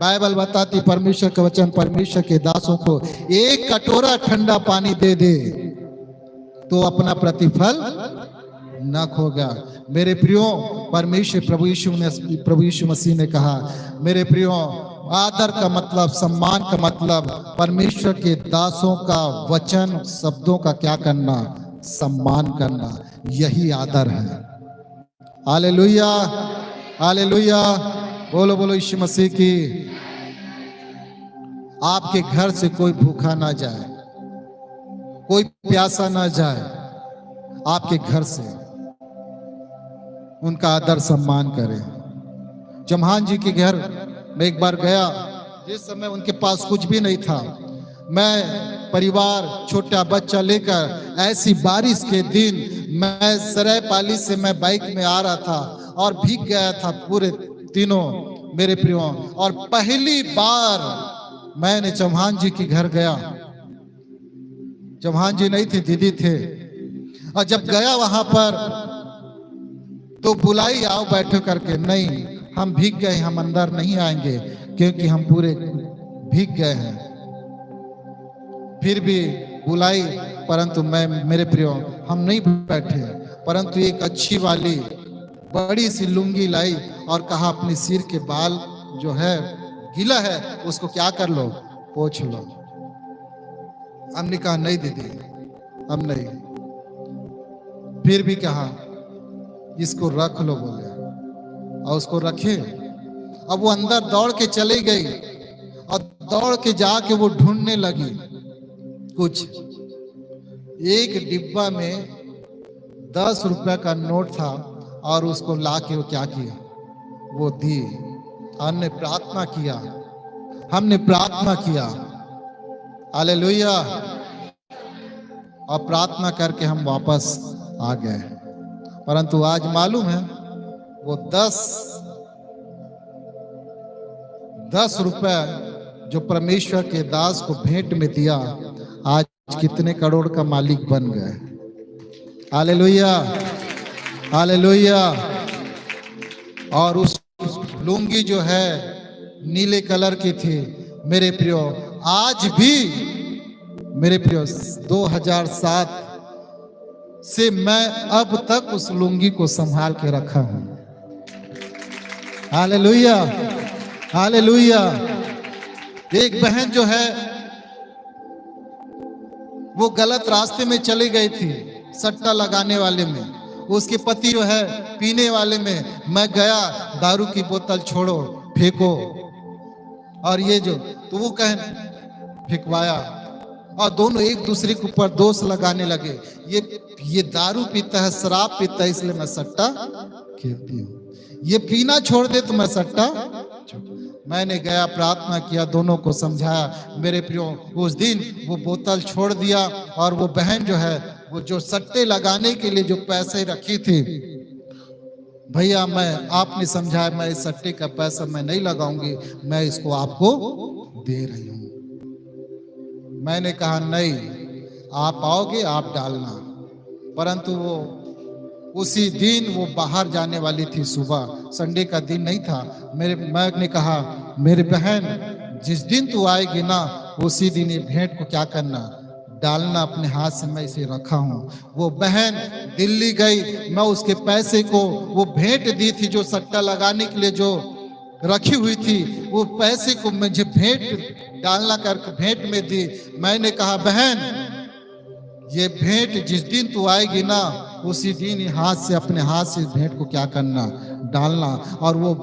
बाइबल बताती परमेश्वर का वचन परमेश्वर के दासों को एक कटोरा ठंडा पानी दे दे तो अपना प्रतिफल न खोगा। मेरे प्रियो, परमेश्वर प्रभु यीशु मसीह ने कहा, मेरे प्रियो, आदर का मतलब, सम्मान का मतलब परमेश्वर के दासों का वचन शब्दों का क्या करना? सम्मान करना। यही आदर है। हालेलुया, हालेलुया, बोलो बोलो यीशु मसीह की। आपके घर से कोई भूखा ना जाए, कोई प्यासा ना जाए। आपके घर से उनका आदर सम्मान करें। चौहान जी के घर मैं एक बार गया, जिस समय उनके पास कुछ भी नहीं था। मैं परिवार, छोटा बच्चा लेकर, ऐसी बारिश के दिन मैं सरायपाली से मैं बाइक में आ रहा था और भीग गया था पूरे तीनों मेरे प्रियो। और पहली बार मैंने चौहान जी के घर गया। चौहान जी नहीं थे, दीदी थे। और जब गया वहां पर तो बुलाई, आओ बैठो करके। नहीं, हम भीग गए, हम अंदर नहीं आएंगे क्योंकि हम पूरे भीग गए हैं। फिर भी बुलाई, परंतु मेरे प्रियो, हम नहीं बैठे। परंतु एक अच्छी वाली बड़ी सी लुंगी लाई और कहा अपने सिर के बाल जो है गीला है उसको क्या कर लो, पोंछ लो। हमने कहा नहीं दीदी, हम नहीं। फिर भी कहा इसको रख लो बोले, और उसको रखे। अब वो अंदर दौड़ के चली गई और दौड़ के जाके वो ढूंढने लगी कुछ। एक डिब्बा में 10 रुपए का नोट था और उसको लाके वो क्या किया, वो दी। हमने प्रार्थना किया, हमने प्रार्थना किया। हालेलुया। और प्रार्थना करके हम वापस आ गए। परंतु आज मालूम है वो 10 रुपए जो परमेश्वर के दास को भेंट में दिया, आज कितने करोड़ का मालिक बन गए। Hallelujah, hallelujah. और उस लुंगी जो है नीले कलर की थी मेरे प्रियो। आज भी मेरे प्रियो 2007 से मैं अब तक उस लुंगी को संभाल के रखा हूं। Hallelujah, hallelujah. एक बहन जो है वो गलत रास्ते में चली गई थी, सट्टा लगाने वाले में। उसके पति जो है पीने वाले में। मैं गया, दारू की बोतल छोड़ो, फेंको। और ये जो तो वो कहे फेंकवाया और दोनों एक दूसरे के ऊपर दोष लगाने लगे। ये दारू पीता है, शराब पीता है, इसलिए मैं सट्टा खेलती हूँ। ये पीना छोड़ दे तो मैं सट्टा। मैंने गया, प्रार्थना किया, दोनों को समझाया। मेरे प्रियो, उस दिन वो बोतल छोड़ दिया और वो बहन जो है वो जो सट्टे लगाने के लिए जो पैसे रखी थी, भैया मैं आपने समझाया, मैं इस सट्टे का पैसा मैं नहीं लगाऊंगी, मैं इसको आपको दे रही हूं। मैंने कहा नहीं, आप आओगे आप डालना। परंतु वो उसी दिन वो बाहर जाने वाली थी, सुबह संडे का दिन नहीं था। मैंने कहा मेरी बहन जिस दिन तू आएगी ना उसी दिन ये भेंट को क्या करना, डालना अपने हाथ से। मैं इसे रखा हूं। वो बहन दिल्ली गई, मैं उसके पैसे को वो भेंट दी थी जो सट्टा लगाने के लिए जो रखी हुई थी, वो पैसे को मुझे भेंट डालना करके भेंट में दी। मैंने कहा बहन ये भेंट जिस दिन तू आएगी ना उसी दिन हाथ से अपने हाथ से भेंट को क्या करना, डालना। और वो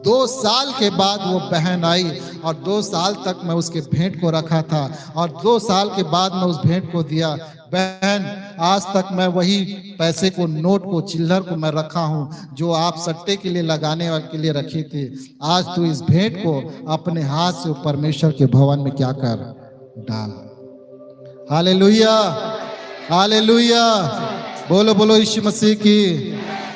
2 साल के बाद वो बहन आई और 2 साल तक मैं उसके भेंट को रखा था और 2 साल के बाद मैं उस भेंट को दिया। बहन, आज तक मैं वही पैसे को, नोट को, चिल्लर को मैं रखा हूं जो आप सट्टे के लिए लगाने के लिए रखी थी। आज तू इस भेंट को अपने हाथ से परमेश्वर के भवन में क्या कर डाल। हालेलुया, हालेलुया, बोलो बोलो यीशु मसीह की।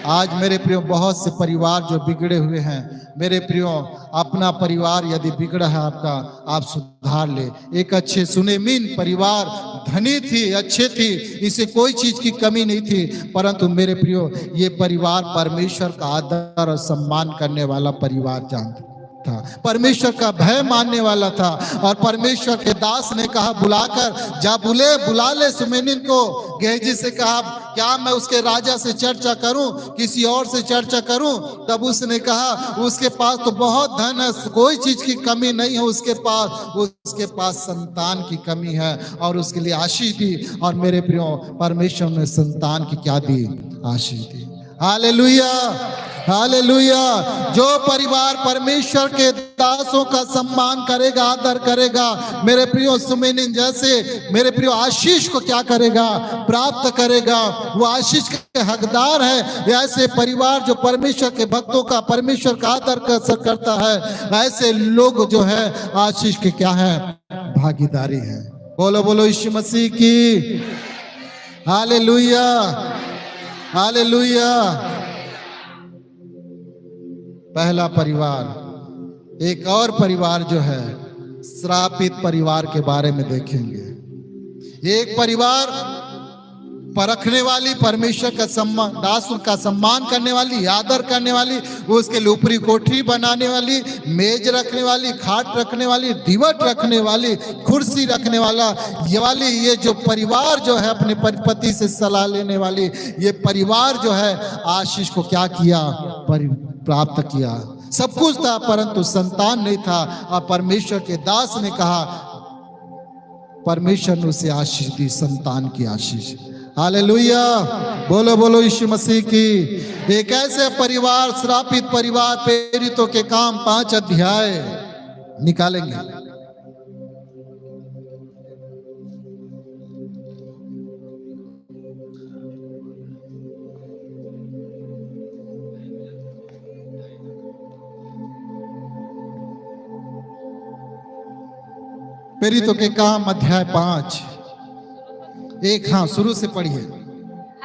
आज मेरे प्रियो बहुत से परिवार जो बिगड़े हुए हैं, मेरे प्रियो अपना परिवार यदि बिगड़ा है आपका, आप सुधार ले। एक अच्छे सुनेमीन परिवार, धनी थी, अच्छे थी, इसे कोई चीज की कमी नहीं थी, परंतु मेरे प्रियो ये परिवार परमेश्वर का आदर और सम्मान करने वाला परिवार जानता था, परमेश्वर का भय मानने वाला था। और परमेश्वर के दास ने कहा बुलाकर जा, बुला ले सुमेनिन को। गेहजी से कहा क्या मैं उसके राजा से चर्चा करूं, किसी और से चर्चा करूं? तब उसने कहा उसके पास तो बहुत धन है, कोई चीज की कमी नहीं है उसके पास संतान की कमी है और उसके लिए आशीष दी। और मेरे प्रियो परमेश्वर ने संतान की क्या दी? आशीष दी। Hallelujah, hallelujah. जो परिवार परमेश्वर के दासों का सम्मान करेगा, आदर करेगा, मेरे प्रियो सुमेनिन जैसे मेरे प्रियो आशीष को क्या करेगा? प्राप्त करेगा। वो आशीष के हकदार है। ऐसे परिवार जो परमेश्वर के भक्तों का, परमेश्वर का आदर करता है, ऐसे लोग जो है आशीष के क्या है? भागीदारी है। बोलो बोलो यीशु मसीह की। Hallelujah, hallelujah. पहला परिवार। एक और परिवार जो है श्रापित परिवार के बारे में देखेंगे। एक परिवार परखने वाली, परमेश्वर का सम्मान, दासों का सम्मान करने वाली, आदर करने वाली, उसके लिए ऊपरी कोठरी बनाने वाली, मेज रखने वाली, खाट रखने वाली, दीवट रखने वाली, कुर्सी रखने वाला, ये जो परिवार जो है अपने पति से सलाह लेने वाली, ये परिवार जो है आशीष को क्या किया? प्राप्त किया। सब कुछ था परंतु संतान नहीं था। और परमेश्वर के दास ने कहा, परमेश्वर ने उसे आशीष दी, संतान की आशीष। हालेलुया, बोलो बोलो यीशु मसीह की। एक ऐसे परिवार, श्रापित परिवार, प्रेरितों के काम 5 अध्याय निकालेंगे। प्रेरितों के काम अध्याय 5, 1। हाँ, शुरू से पढ़िए।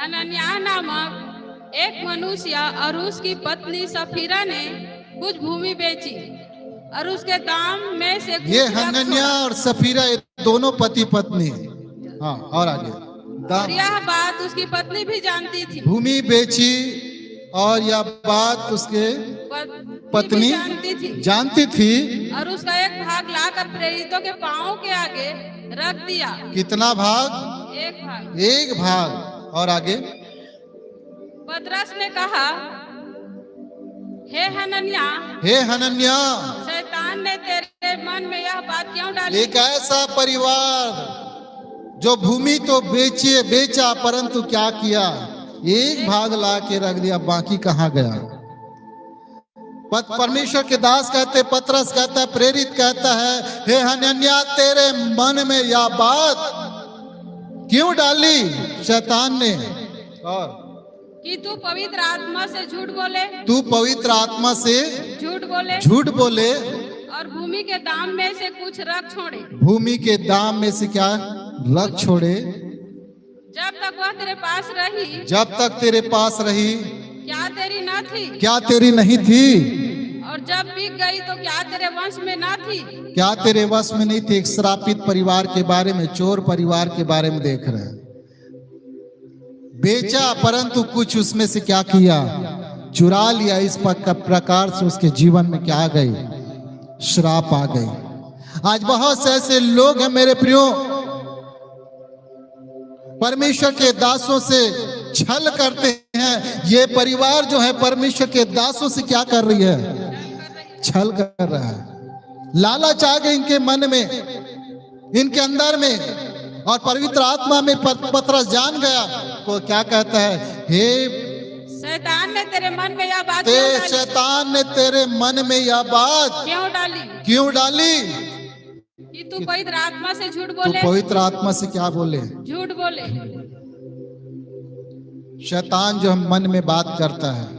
हनन्याह नामक एक मनुष्य और उसकी पत्नी सफीरा ने कुछ भूमि बेची और उसके दाम में से कुछ ये हनन्याह और सफीरा दोनों पति पत्नी। हाँ, और आगे। और यह बात उसकी पत्नी भी जानती थी। भूमि बेची और यह बात उसके पत्नी जानती थी और उसका एक भाग लाकर प्रेरितों के पांवों के आगे रख दिया। कितना भाग? एक भाग। और आगे। पतरस ने कहा, हे हनन्याह, शैतान ने तेरे मन में यह बात क्यों डाली? एक ऐसा परिवार जो भूमि तो बेचा परंतु क्या किया? एक भाग ला के रख दिया, बाकी कहाँ गया? परमेश्वर के दास कहते, पतरस कहता है, प्रेरित कहता है, हे हनन्याह, तेरे मन में यह बात क्यों डाली शैतान ने? और कि तू पवित्र आत्मा से झूठ बोले, तू पवित्र आत्मा से झूठ बोले और भूमि के दाम में से कुछ रख छोड़े। भूमि के दाम में से क्या रख छोड़े? जब तक वह तेरे पास रही, जब तक तेरे पास रही, क्या तेरी न थी? क्या तेरी नहीं थी? और जब बिक गई तो क्या तेरे वश में ना थी? क्या तेरे वश में नहीं थी? एक श्रापित परिवार के बारे में, चोर परिवार के बारे में देख रहे हैं। बेचा परंतु कुछ उसमें से क्या किया? चुरा लिया। इस प्रकार से उसके जीवन में क्या आ गई? श्राप आ गई। आज बहुत से ऐसे लोग हैं मेरे प्रियो, परमेश्वर के दासों से छल करते हैं। ये परिवार जो है परमेश्वर के दासों से क्या कर रही है? छल कर रहा है। लालच आ गई इनके मन में, इनके अंदर में, और पवित्र आत्मा में पतरस जान गया। वो क्या कहता है? हे शैतान ने तेरे मन में यह बात क्यों डाली? शैतान ने तेरे मन में यह बात क्यों डाली कि तू पवित्र आत्मा से झूठ तू बोले? पवित्र आत्मा से क्या बोले? झूठ बोले। शैतान जो हम मन में बात करता है,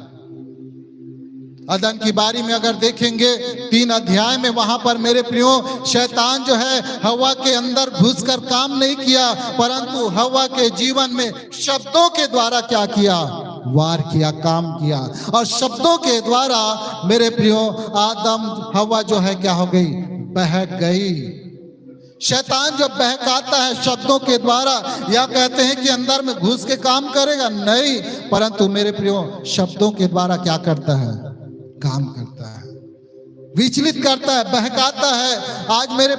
अदन की बारी में अगर देखेंगे 3 अध्याय में, वहां पर मेरे प्रियो शैतान जो है हवा के अंदर घुसकर काम नहीं किया, परंतु हवा के जीवन में शब्दों के द्वारा क्या किया? वार किया, काम किया। और शब्दों के द्वारा मेरे प्रियो आदम हवा जो है क्या हो गई? बहक गई। शैतान जब बहकाता है शब्दों के द्वारा, या कहते हैं कि अंदर में घुस के काम करेगा, नहीं, परंतु मेरे प्रियो शब्दों के द्वारा क्या करता है? काम करता है, विचलित करता है, बहकाता है। आज मेरे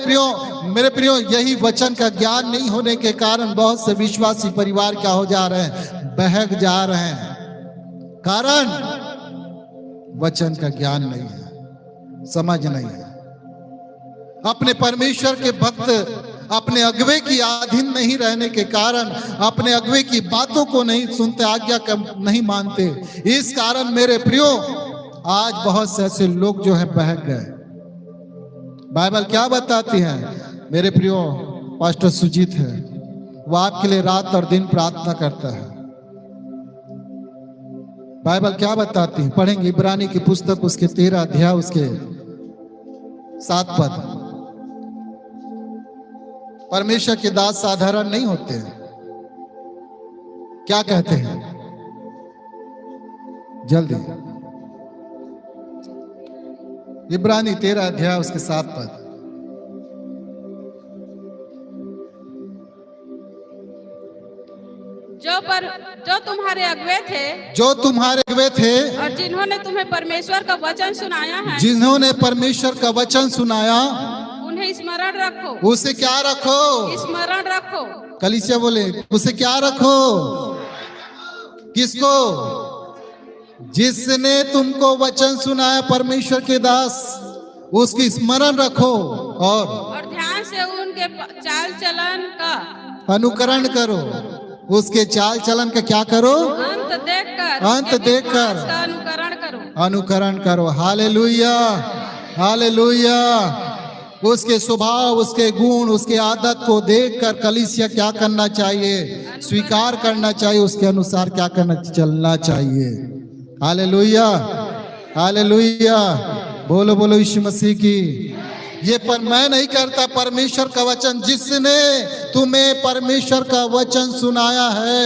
प्रियो यही वचन का ज्ञान नहीं होने के कारण बहुत से विश्वासी परिवार क्या हो जा रहे हैं? बहक जा रहे हैं। कारण वचन का ज्ञान नहीं है, समझ नहीं है। अपने परमेश्वर के भक्त अपने अगुवे की अधीन नहीं रहने के कारण अपने अगुवे की बातों को नहीं सुनते, आज्ञा नहीं मानते। इस कारण मेरे प्रियो आज बहुत से ऐसे लोग जो है बहक गए। बाइबल क्या बताती है मेरे प्रियो? पास्टर सुजीत है, वो आपके लिए रात और दिन प्रार्थना करता है। बाइबल क्या बताती है? पढ़ेंगे इब्रानी की पुस्तक उसके 13 अध्याय उसके 7 पद। परमेश्वर के दास साधारण नहीं होते हैं। क्या कहते हैं? जल्दी इब्रानी 13 अध्याय उसके 7 पद। जो तुम्हारे अगुवे थे और जिन्होंने तुम्हें परमेश्वर का वचन सुनाया, उन्हें स्मरण रखो। उसे क्या रखो? स्मरण रखो। कलीसिया बोले उसे क्या रखो? किसको? जिसने तुमको वचन सुनाया, परमेश्वर के दास, उसकी स्मरण रखो और ध्यान से उनके चाल चलन का अनुकरण करो। उसके चाल चलन का क्या करो? अंत देखकर अनुकरण करो। Hallelujah, hallelujah. उसके स्वभाव, उसके गुण, उसके आदत को देखकर कलीसिया क्या करना चाहिए? स्वीकार करना चाहिए। उसके अनुसार क्या करना? चलना चाहिए। Hallelujah, hallelujah. बोलो बोलो यीशु मसीह की। ये पर मैं नहीं करता, परमेश्वर का वचन, जिसने तुम्हें परमेश्वर का वचन सुनाया है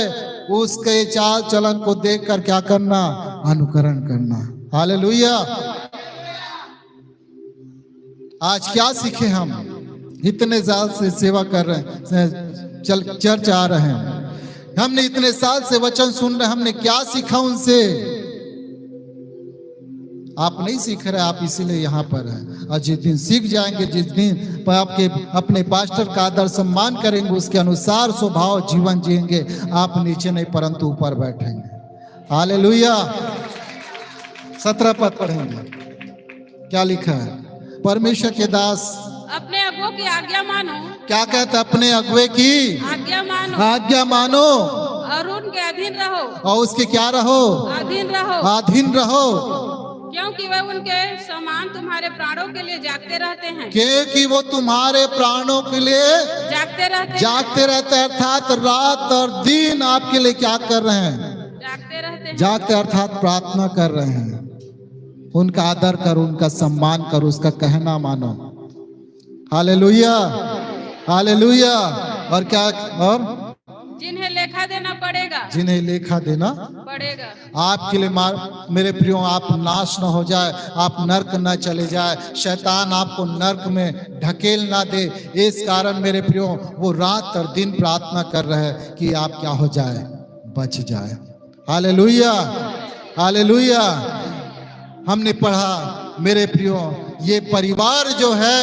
उसके चाल चलन को देखकर क्या करना? अनुकरण करना। हालेलुया। आज क्या सीखे हम? इतने साल से सेवा कर रहे हैं, चर्च आ रहे हैं, हमने इतने साल से वचन सुन रहे, हमने क्या सीखा उनसे? आप नहीं सीख रहे, आप इसीलिए यहाँ पर हैं। और जिस दिन सीख जाएंगे, जिस दिन आपके अपने पास्टर का आदर सम्मान करेंगे, उसके अनुसार स्वभाव जीवन जिएंगे, आप नीचे नहीं परंतु ऊपर बैठेंगे। हालेलुया। 17 पद पढ़ेंगे, क्या लिखा है? परमेश्वर के दास अपने अगुवों की आज्ञा मानो। क्या कहते? अपने अगुवे की आज्ञा मानो और उनके अधीन रहो। और उसके क्या रहो? अधीन रहो। क्योंकि वह उनके समान तुम्हारे प्राणों के लिए जागते रहते हैं। क्योंकि वो तुम्हारे प्राणों के लिए जागते रहते हैं। अर्थात रात और दिन आपके लिए क्या कर रहे हैं? जागते अर्थात प्रार्थना कर रहे हैं। उनका आदर करो, उनका सम्मान करो, उसका कहना मानो। Hallelujah, hallelujah. और क्या? और जिन्हें लेखा देना पड़ेगा। जिन्हें लेखा देना पड़ेगा। आपके लिए मेरे प्रियो, आप नाश न हो जाए, आप नर्क न चले जाए, शैतान आपको नर्क में ढकेल ना दे। इस कारण मेरे प्रियो वो रात और दिन प्रार्थना कर रहे हैं कि आप क्या हो जाए? बच जाए। Hallelujah, hallelujah. हमने पढ़ा मेरे प्रियो, ये परिवार जो है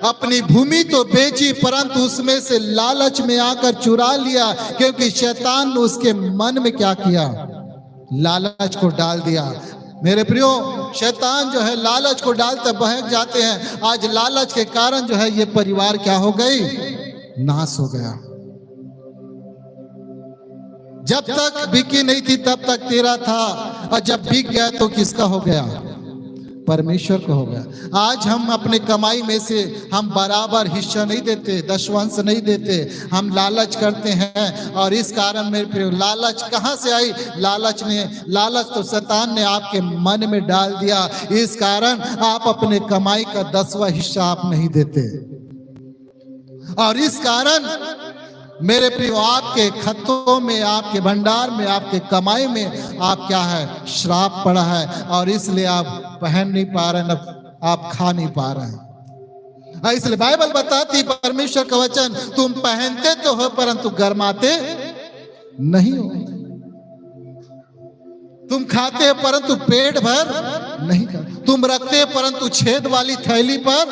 अपनी भूमि तो बेची, परंतु उसमें से लालच में आकर चुरा लिया, क्योंकि शैतान ने उसके मन में क्या किया? लालच को डाल दिया। मेरे प्रियो, शैतान जो है लालच को डालते बहक जाते हैं। आज लालच के कारण जो है ये परिवार क्या हो गई? नाश हो गया। जब तक बिकी नहीं थी तब तक तेरा था, और जब बिक गया तो किसका हो गया? परमेश्वर को हो गया। आज हम अपने कमाई में से हम बराबर हिस्सा नहीं देते, दशवंश नहीं देते, हम लालच करते हैं। और इस कारण मेरे प्रिय, लालच कहाँ से आई? लालच तो शैतान ने आपके मन में डाल दिया। इस कारण आप अपने कमाई का 10वां हिस्सा आप नहीं देते, और इस कारण मेरे प्रियो आपके खतों में, आपके भंडार में, आपके कमाई में आप क्या है? श्राप पड़ा है, और इसलिए आप पहन नहीं पा रहे, आप खा नहीं पा रहे हैं। इसलिए बाइबल बताती, परमेश्वर का वचन, तुम पहनते तो हो परंतु गरमाते नहीं हो, तुम खाते हो परंतु पेट भर नहीं खाते, तुम रखते हो परंतु छेद वाली थैली पर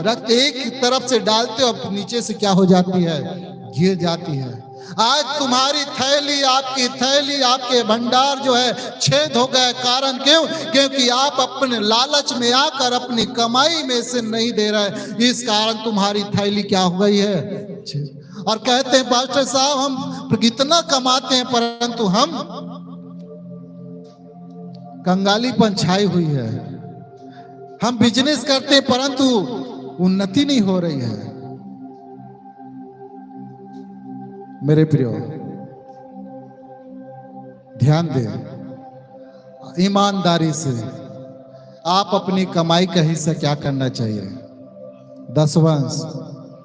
रखते, एक तरफ से डालते हो, अब नीचे से क्या हो जाती है? गिर जाती है। आज तुम्हारी थैली, आपकी थैली, आपके भंडार जो है छेद हो गए। कारण क्यों? क्योंकि आप अपने लालच में आकर अपनी कमाई में से नहीं दे रहे। इस कारण तुम्हारी थैली क्या हो गई है? छेद। और कहते हैं पास्टर साहब हम कितना कमाते हैं परंतु हम कंगालीपन छाई हुई है। हम बिजनेस करते हैं परंतु उन्नति नहीं हो रही है। मेरे प्रियो ध्यान दें, ईमानदारी से आप अपनी कमाई का हिस्सा क्या करना चाहिए? दशवंश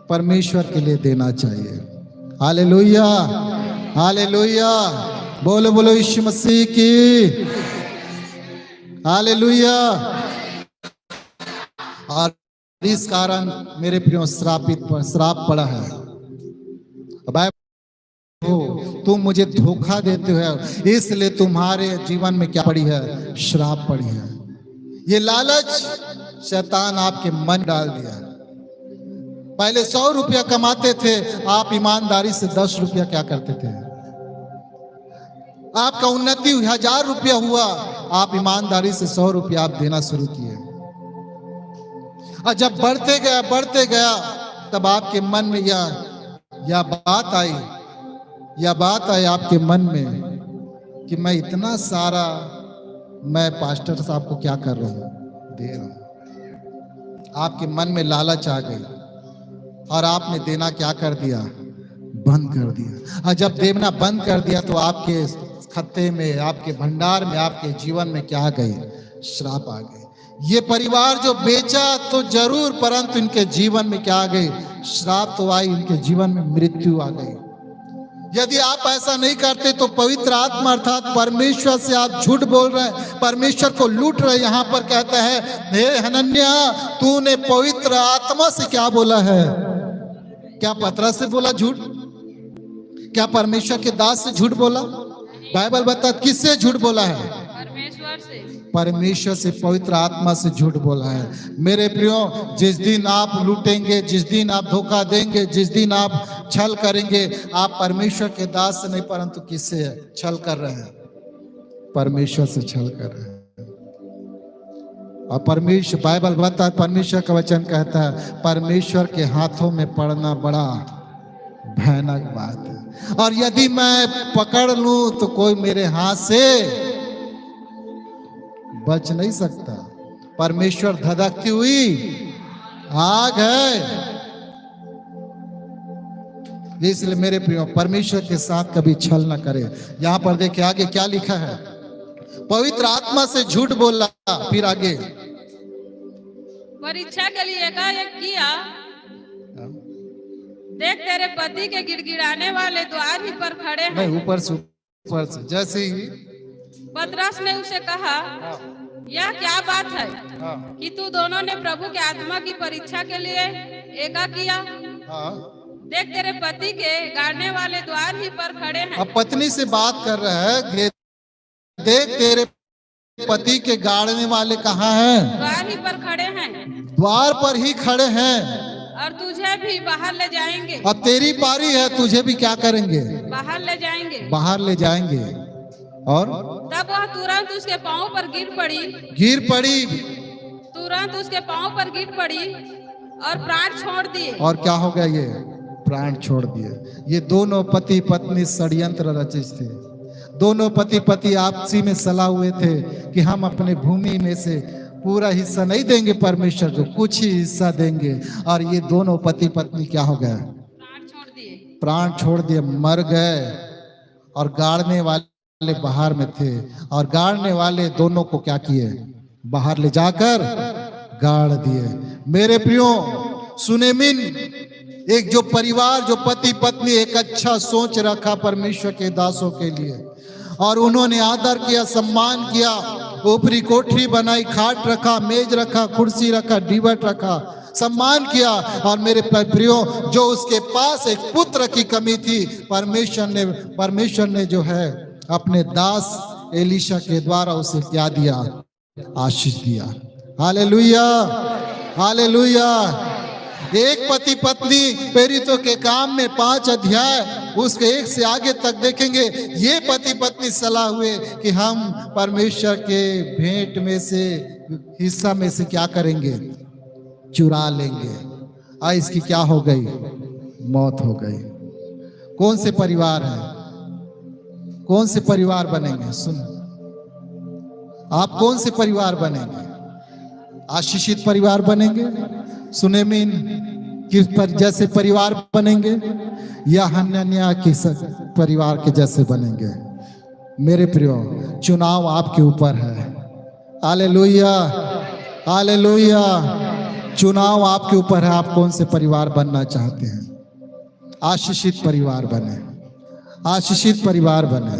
परमेश्वर के लिए देना चाहिए। हालेलुया, हालेलुया, बोलो बोलो यीशु मसीह की हालेलुया। और इस कारण मेरे प्रियो श्राप पड़ा है। हो तुम मुझे धोखा देते हो, इसलिए तुम्हारे जीवन में क्या पड़ी है? श्राप पड़ी है। ये लालच शैतान आपके मन डाल दिया। पहले 100 रुपया कमाते थे, आप ईमानदारी से 10 रुपया क्या करते थे? आपका उन्नति 1000 रुपया हुआ, आप ईमानदारी से 100 रुपया आप देना शुरू किए। और जब बढ़ते गया तब आपके मन में यह बात आई आपके मन में कि मैं इतना सारा मैं पास्टर साहब को क्या कर रहा हूं? दे रहा हूं। आपके मन में लालच आ गई और आपने देना क्या कर दिया? बंद कर दिया। और जब देना बंद कर दिया तो आपके खत्ते में, आपके भंडार में, आपके जीवन में क्या आ गई? श्राप आ गई। ये परिवार जो बेचा तो जरूर, परंतु इनके जीवन में क्या आ गई? श्राप तो आई, इनके जीवन में मृत्यु आ गई। यदि आप ऐसा नहीं करते तो पवित्र आत्मा अर्थात परमेश्वर से आप झूठ बोल रहे हैं, परमेश्वर को लूट रहे। यहाँ पर कहता है, हे हनन्या, तूने पवित्र आत्मा से क्या बोला है? क्या पतरस से बोला झूठ? क्या परमेश्वर के दास से झूठ बोला? बाइबल बता किससे झूठ बोला है? परमेश्वर से, पवित्र आत्मा से झूठ बोला है। मेरे प्रियो, जिस दिन आप लूटेंगे, जिस दिन आप धोखा देंगे, जिस दिन आप छल करेंगे, आप परमेश्वर के दास से नहीं परंतु किससे छल कर रहे हैं? परमेश्वर से छल कर रहे हैं। और परमेश्वर, बाइबल बताता है, परमेश्वर का वचन कहता है, परमेश्वर के हाथों में पड़ना बड़ा भयानक बात है। और यदि मैं पकड़ लूं तो कोई मेरे हाथ से बच नहीं सकता। परमेश्वर धधकती हुई आग है। इसलिए मेरे प्रियो, परमेश्वर के साथ कभी छल ना करे। यहां पर देखिए आगे क्या लिखा है, पवित्र आत्मा से झूठ बोला। फिर आगे, परीक्षा के लिए एकाएक किया, देख तेरे पति के गिड़गिड़ाने वाले द्वार ही पर खड़े हैं। नहीं, ऊपर से जैसे ही पतरस ने उसे कहा, यह क्या बात है कि तू दोनों ने प्रभु के आत्मा की परीक्षा के लिए एका किया? देख तेरे पति के गाड़ने वाले द्वार ही पर खड़े हैं। अब पत्नी से बात कर रहा है, देख तेरे पति के गाड़ने वाले कहाँ हैं? द्वार ही पर खड़े हैं। द्वार पर ही खड़े हैं, और तुझे भी बाहर ले जाएंगे। अब तेरी पारी है, तुझे भी क्या करेंगे? बाहर ले जाएंगे। बाहर ले जाएंगे। और तब वह तुरंत उसके पांव पर गिर पड़ी, तुरंत उसके पांव पर गिर पड़ी और प्राण छोड़ दिए। और क्या हो गया? ये प्राण छोड़ दिए। ये दोनों पति पत्नी षड्यंत्र रचित थे। दोनों पति पति आपसी में सलाह हुए थे कि हम अपने भूमि में से पूरा हिस्सा नहीं देंगे परमेश्वर को, कुछ ही हिस्सा देंगे। और ये दोनों पति पत्नी क्या हो गए? प्राण छोड़ दिए। प्राण छोड़ दिए, मर गए। और गाड़ने वाले बाहर में थे, और गाड़ने वाले दोनों को क्या किए? बाहर ले जाकर गाड़ दिए। मेरे प्रियो सुनेमिन, एक जो परिवार, जो पति पत्नी एक अच्छा सोच रखा परमेश्वर के दासों के लिए, और उन्होंने आदर किया, सम्मान किया, ऊपरी कोठरी बनाई, खाट रखा, मेज रखा, कुर्सी रखा, डिबट रखा, सम्मान किया। और मेरे प्रियो, जो उसके पास एक पुत्र की कमी थी, परमेश्वर ने जो है अपने दास एलीशा के द्वारा उसे क्या दिया? आशीष दिया। Hallelujah, hallelujah. एक पति पत्नी प्रेरितों के काम में 5 अध्याय उसके 1 से आगे तक देखेंगे। ये पति पत्नी सलाह हुए कि हम परमेश्वर के भेंट में से, हिस्सा में से क्या करेंगे? चुरा लेंगे। इसकी क्या हो गई? मौत हो गई। कौन से परिवार है? कौन से परिवार बनेंगे? सुन, आप कौन से परिवार बनेंगे? आशीषित परिवार बनेंगे, सुनेमिन किस पर जैसे परिवार बनेंगे, या हनन्याह के परिवार के जैसे बनेंगे? मेरे प्रियो, चुनाव आपके ऊपर है। Hallelujah, hallelujah. चुनाव आपके ऊपर है, आप कौन से परिवार बनना चाहते हैं? आशीषित परिवार बने, आशीषित परिवार बने।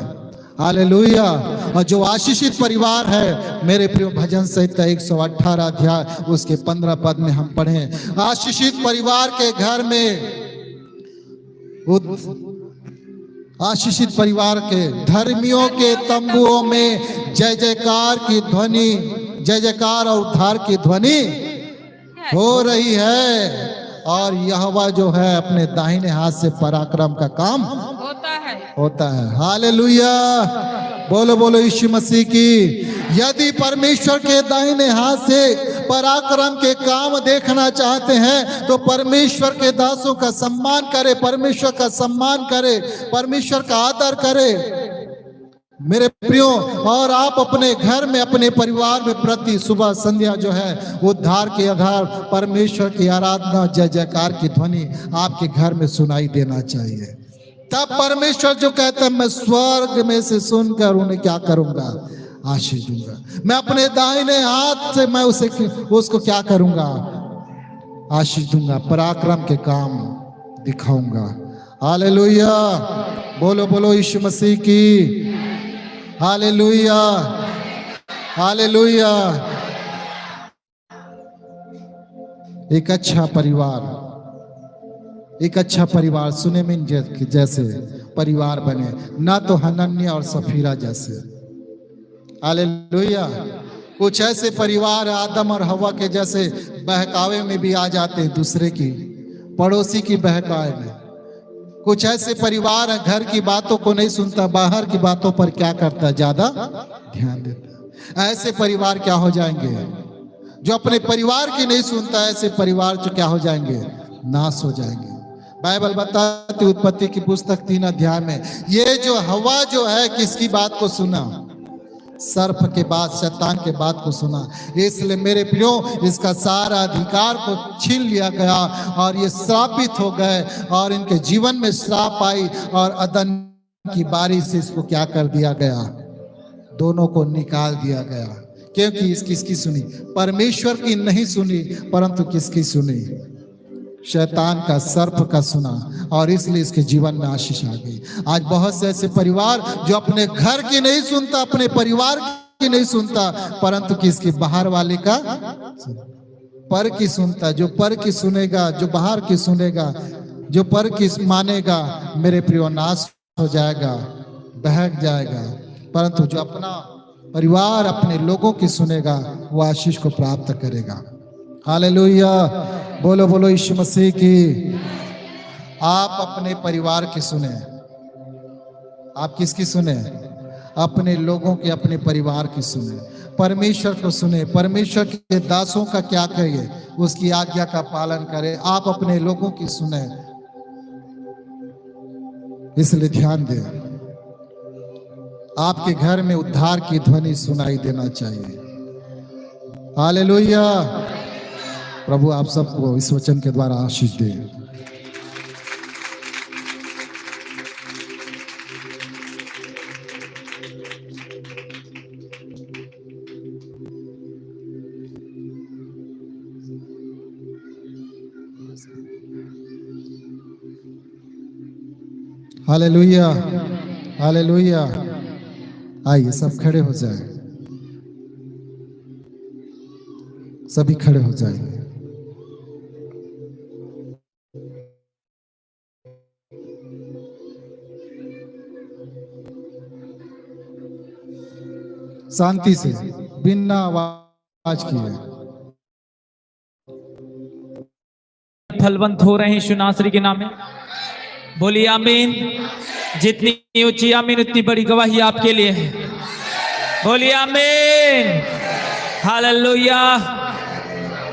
हालेलुया। और जो आशीषित परिवार है, मेरे प्रियो, भजन संहिता 118 अध्याय उसके 15 पद में हम पढ़ें, आशीषित परिवार के घर में, आशीषित परिवार के धर्मियों के तंबुओं में जय जयकार की ध्वनि, जय जयकार और उद्धार की ध्वनि हो रही है। और यहोवा जो है अपने दाहिने हाथ से पराक्रम का काम होता है। हालेलुया, बोलो बोलो यीशु मसीह की। यदि परमेश्वर के दाहिने हाथ से पराक्रम के काम देखना चाहते हैं तो परमेश्वर के दासों का सम्मान करे, परमेश्वर का सम्मान करे, परमेश्वर का आदर करे मेरे प्रियो। और आप अपने घर में, अपने परिवार में प्रति सुबह संध्या जो है उद्धार के आधार परमेश्वर की आराधना, जय जयकार की ध्वनि आपके घर में सुनाई देना चाहिए। तब परमेश्वर जो कहता है, मैं स्वर्ग में से सुनकर उन्हें क्या करूंगा? आशीष दूंगा। मैं अपने दाहिने हाथ से मैं उसको क्या करूंगा? आशीष दूंगा, पराक्रम के काम दिखाऊंगा। हालेलुया, बोलो बोलो यीशु मसीह की। Hallelujah, hallelujah. एक अच्छा परिवार, एक अच्छा परिवार सुनेमिन जैसे परिवार बने, ना तो हनन्याह और सफीरा जैसे। हालेलुया। कुछ ऐसे परिवार आदम और हवा के जैसे बहकावे में भी आ जाते हैं, दूसरे की, पड़ोसी की बहकावे में। कुछ ऐसे परिवार है, घर की बातों को नहीं सुनता, बाहर की बातों पर क्या करता है? ज्यादा ध्यान देता। ऐसे परिवार क्या हो जाएंगे? जो अपने परिवार की नहीं सुनता, ऐसे परिवार जो क्या हो जाएंगे? नाश हो जाएंगे। बाइबल बताती उत्पत्ति की पुस्तक 3 अध्याय में, ये जो हवा जो है किसकी बात को सुना? सर्प के बाद, शैतान के बात को सुना। इसलिए मेरे प्रियो, इसका सारा अधिकार को छीन लिया गया और ये श्रापित हो गए और इनके जीवन में श्राप आई और अदन की बारी से इसको क्या कर दिया गया? दोनों को निकाल दिया गया। क्योंकि किसकी सुनी? परमेश्वर की नहीं सुनी, परंतु किसकी सुनी? शैतान का, सर्प का सुना, और इसलिए इसके जीवन में आशीष आ गई। आज बहुत से ऐसे परिवार जो अपने घर की नहीं सुनता, अपने परिवार की नहीं सुनता, परंतु किसकी? बाहर वाले का, पर की सुनता। जो पर की सुनेगा, जो बाहर की सुनेगा, जो पर की मानेगा, मेरे प्रियो, नाश हो जाएगा, बहक जाएगा। परंतु जो अपना परिवार, अपने लोगों की सुनेगा, वो आशीष को प्राप्त करेगा। हालेलुया, बोलो बोलो यीशु मसीह की। आप अपने परिवार की सुने। आप किसकी सुने? अपने लोगों की, अपने परिवार की सुने। परमेश्वर को सुने। परमेश्वर के दासों का क्या करिए? उसकी आज्ञा का पालन करें। आप अपने लोगों की सुने। इसलिए ध्यान दें। आपके घर में उद्धार की ध्वनि सुनाई देना चाहिए। हालेलुया। प्रभु आप सबको इस वचन के द्वारा आशीष दे। Hallelujah, hallelujah. आइए सब खड़े हो जाए, सभी खड़े हो जाएंगे। शांति से, बिना आवाज किए। फलवंत हो रहे हैं यीशु नासरी के नाम में। बोलिए आमीन। जितनी ऊंची आमीन उतनी बड़ी गवाही आपके लिए है। बोलिए आमीन। Hallelujah,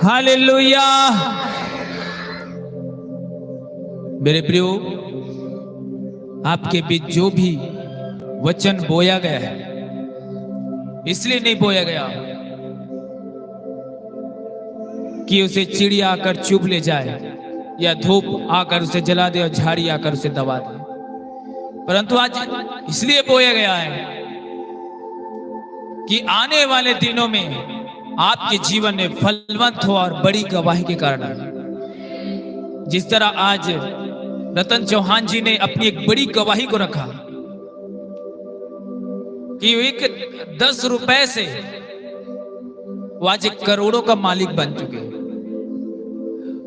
hallelujah. मेरे प्रियो, आपके बीच जो भी वचन बोया गया है, इसलिए नहीं बोया गया कि उसे चिड़िया आकर चुभ ले जाए या धूप आकर उसे जला दे और झाड़ी आकर उसे दबा दे, परंतु आज इसलिए बोया गया है कि आने वाले दिनों में आपके जीवन में फलवंत हो और बड़ी गवाही के कारण आए। जिस तरह आज रतन चौहान जी ने अपनी एक बड़ी गवाही को रखा कि एक 10 रुपए से वो आज 1 करोड़ों का मालिक बन चुके हैं।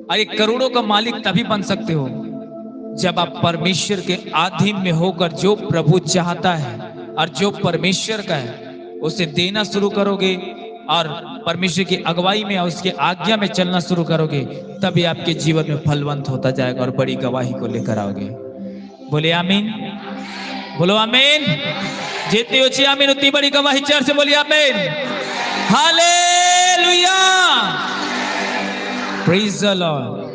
और 1 करोड़ों का मालिक तभी बन सकते हो जब आप परमेश्वर के अधीन में होकर जो प्रभु चाहता है और जो परमेश्वर का है उसे देना शुरू करोगे और परमेश्वर की अगुवाई में और उसके आज्ञा में चलना शुरू करोगे, तभी आपके जीवन में फलवंत होता जाएगा और बड़ी गवाही को लेकर आओगे। बोले आमीन, बोलो आमीन। जितनी ऊंची आमीन उतनी बड़ी गवाही। चर्च से बोलिए आमीन। Hallelujah, praise the Lord.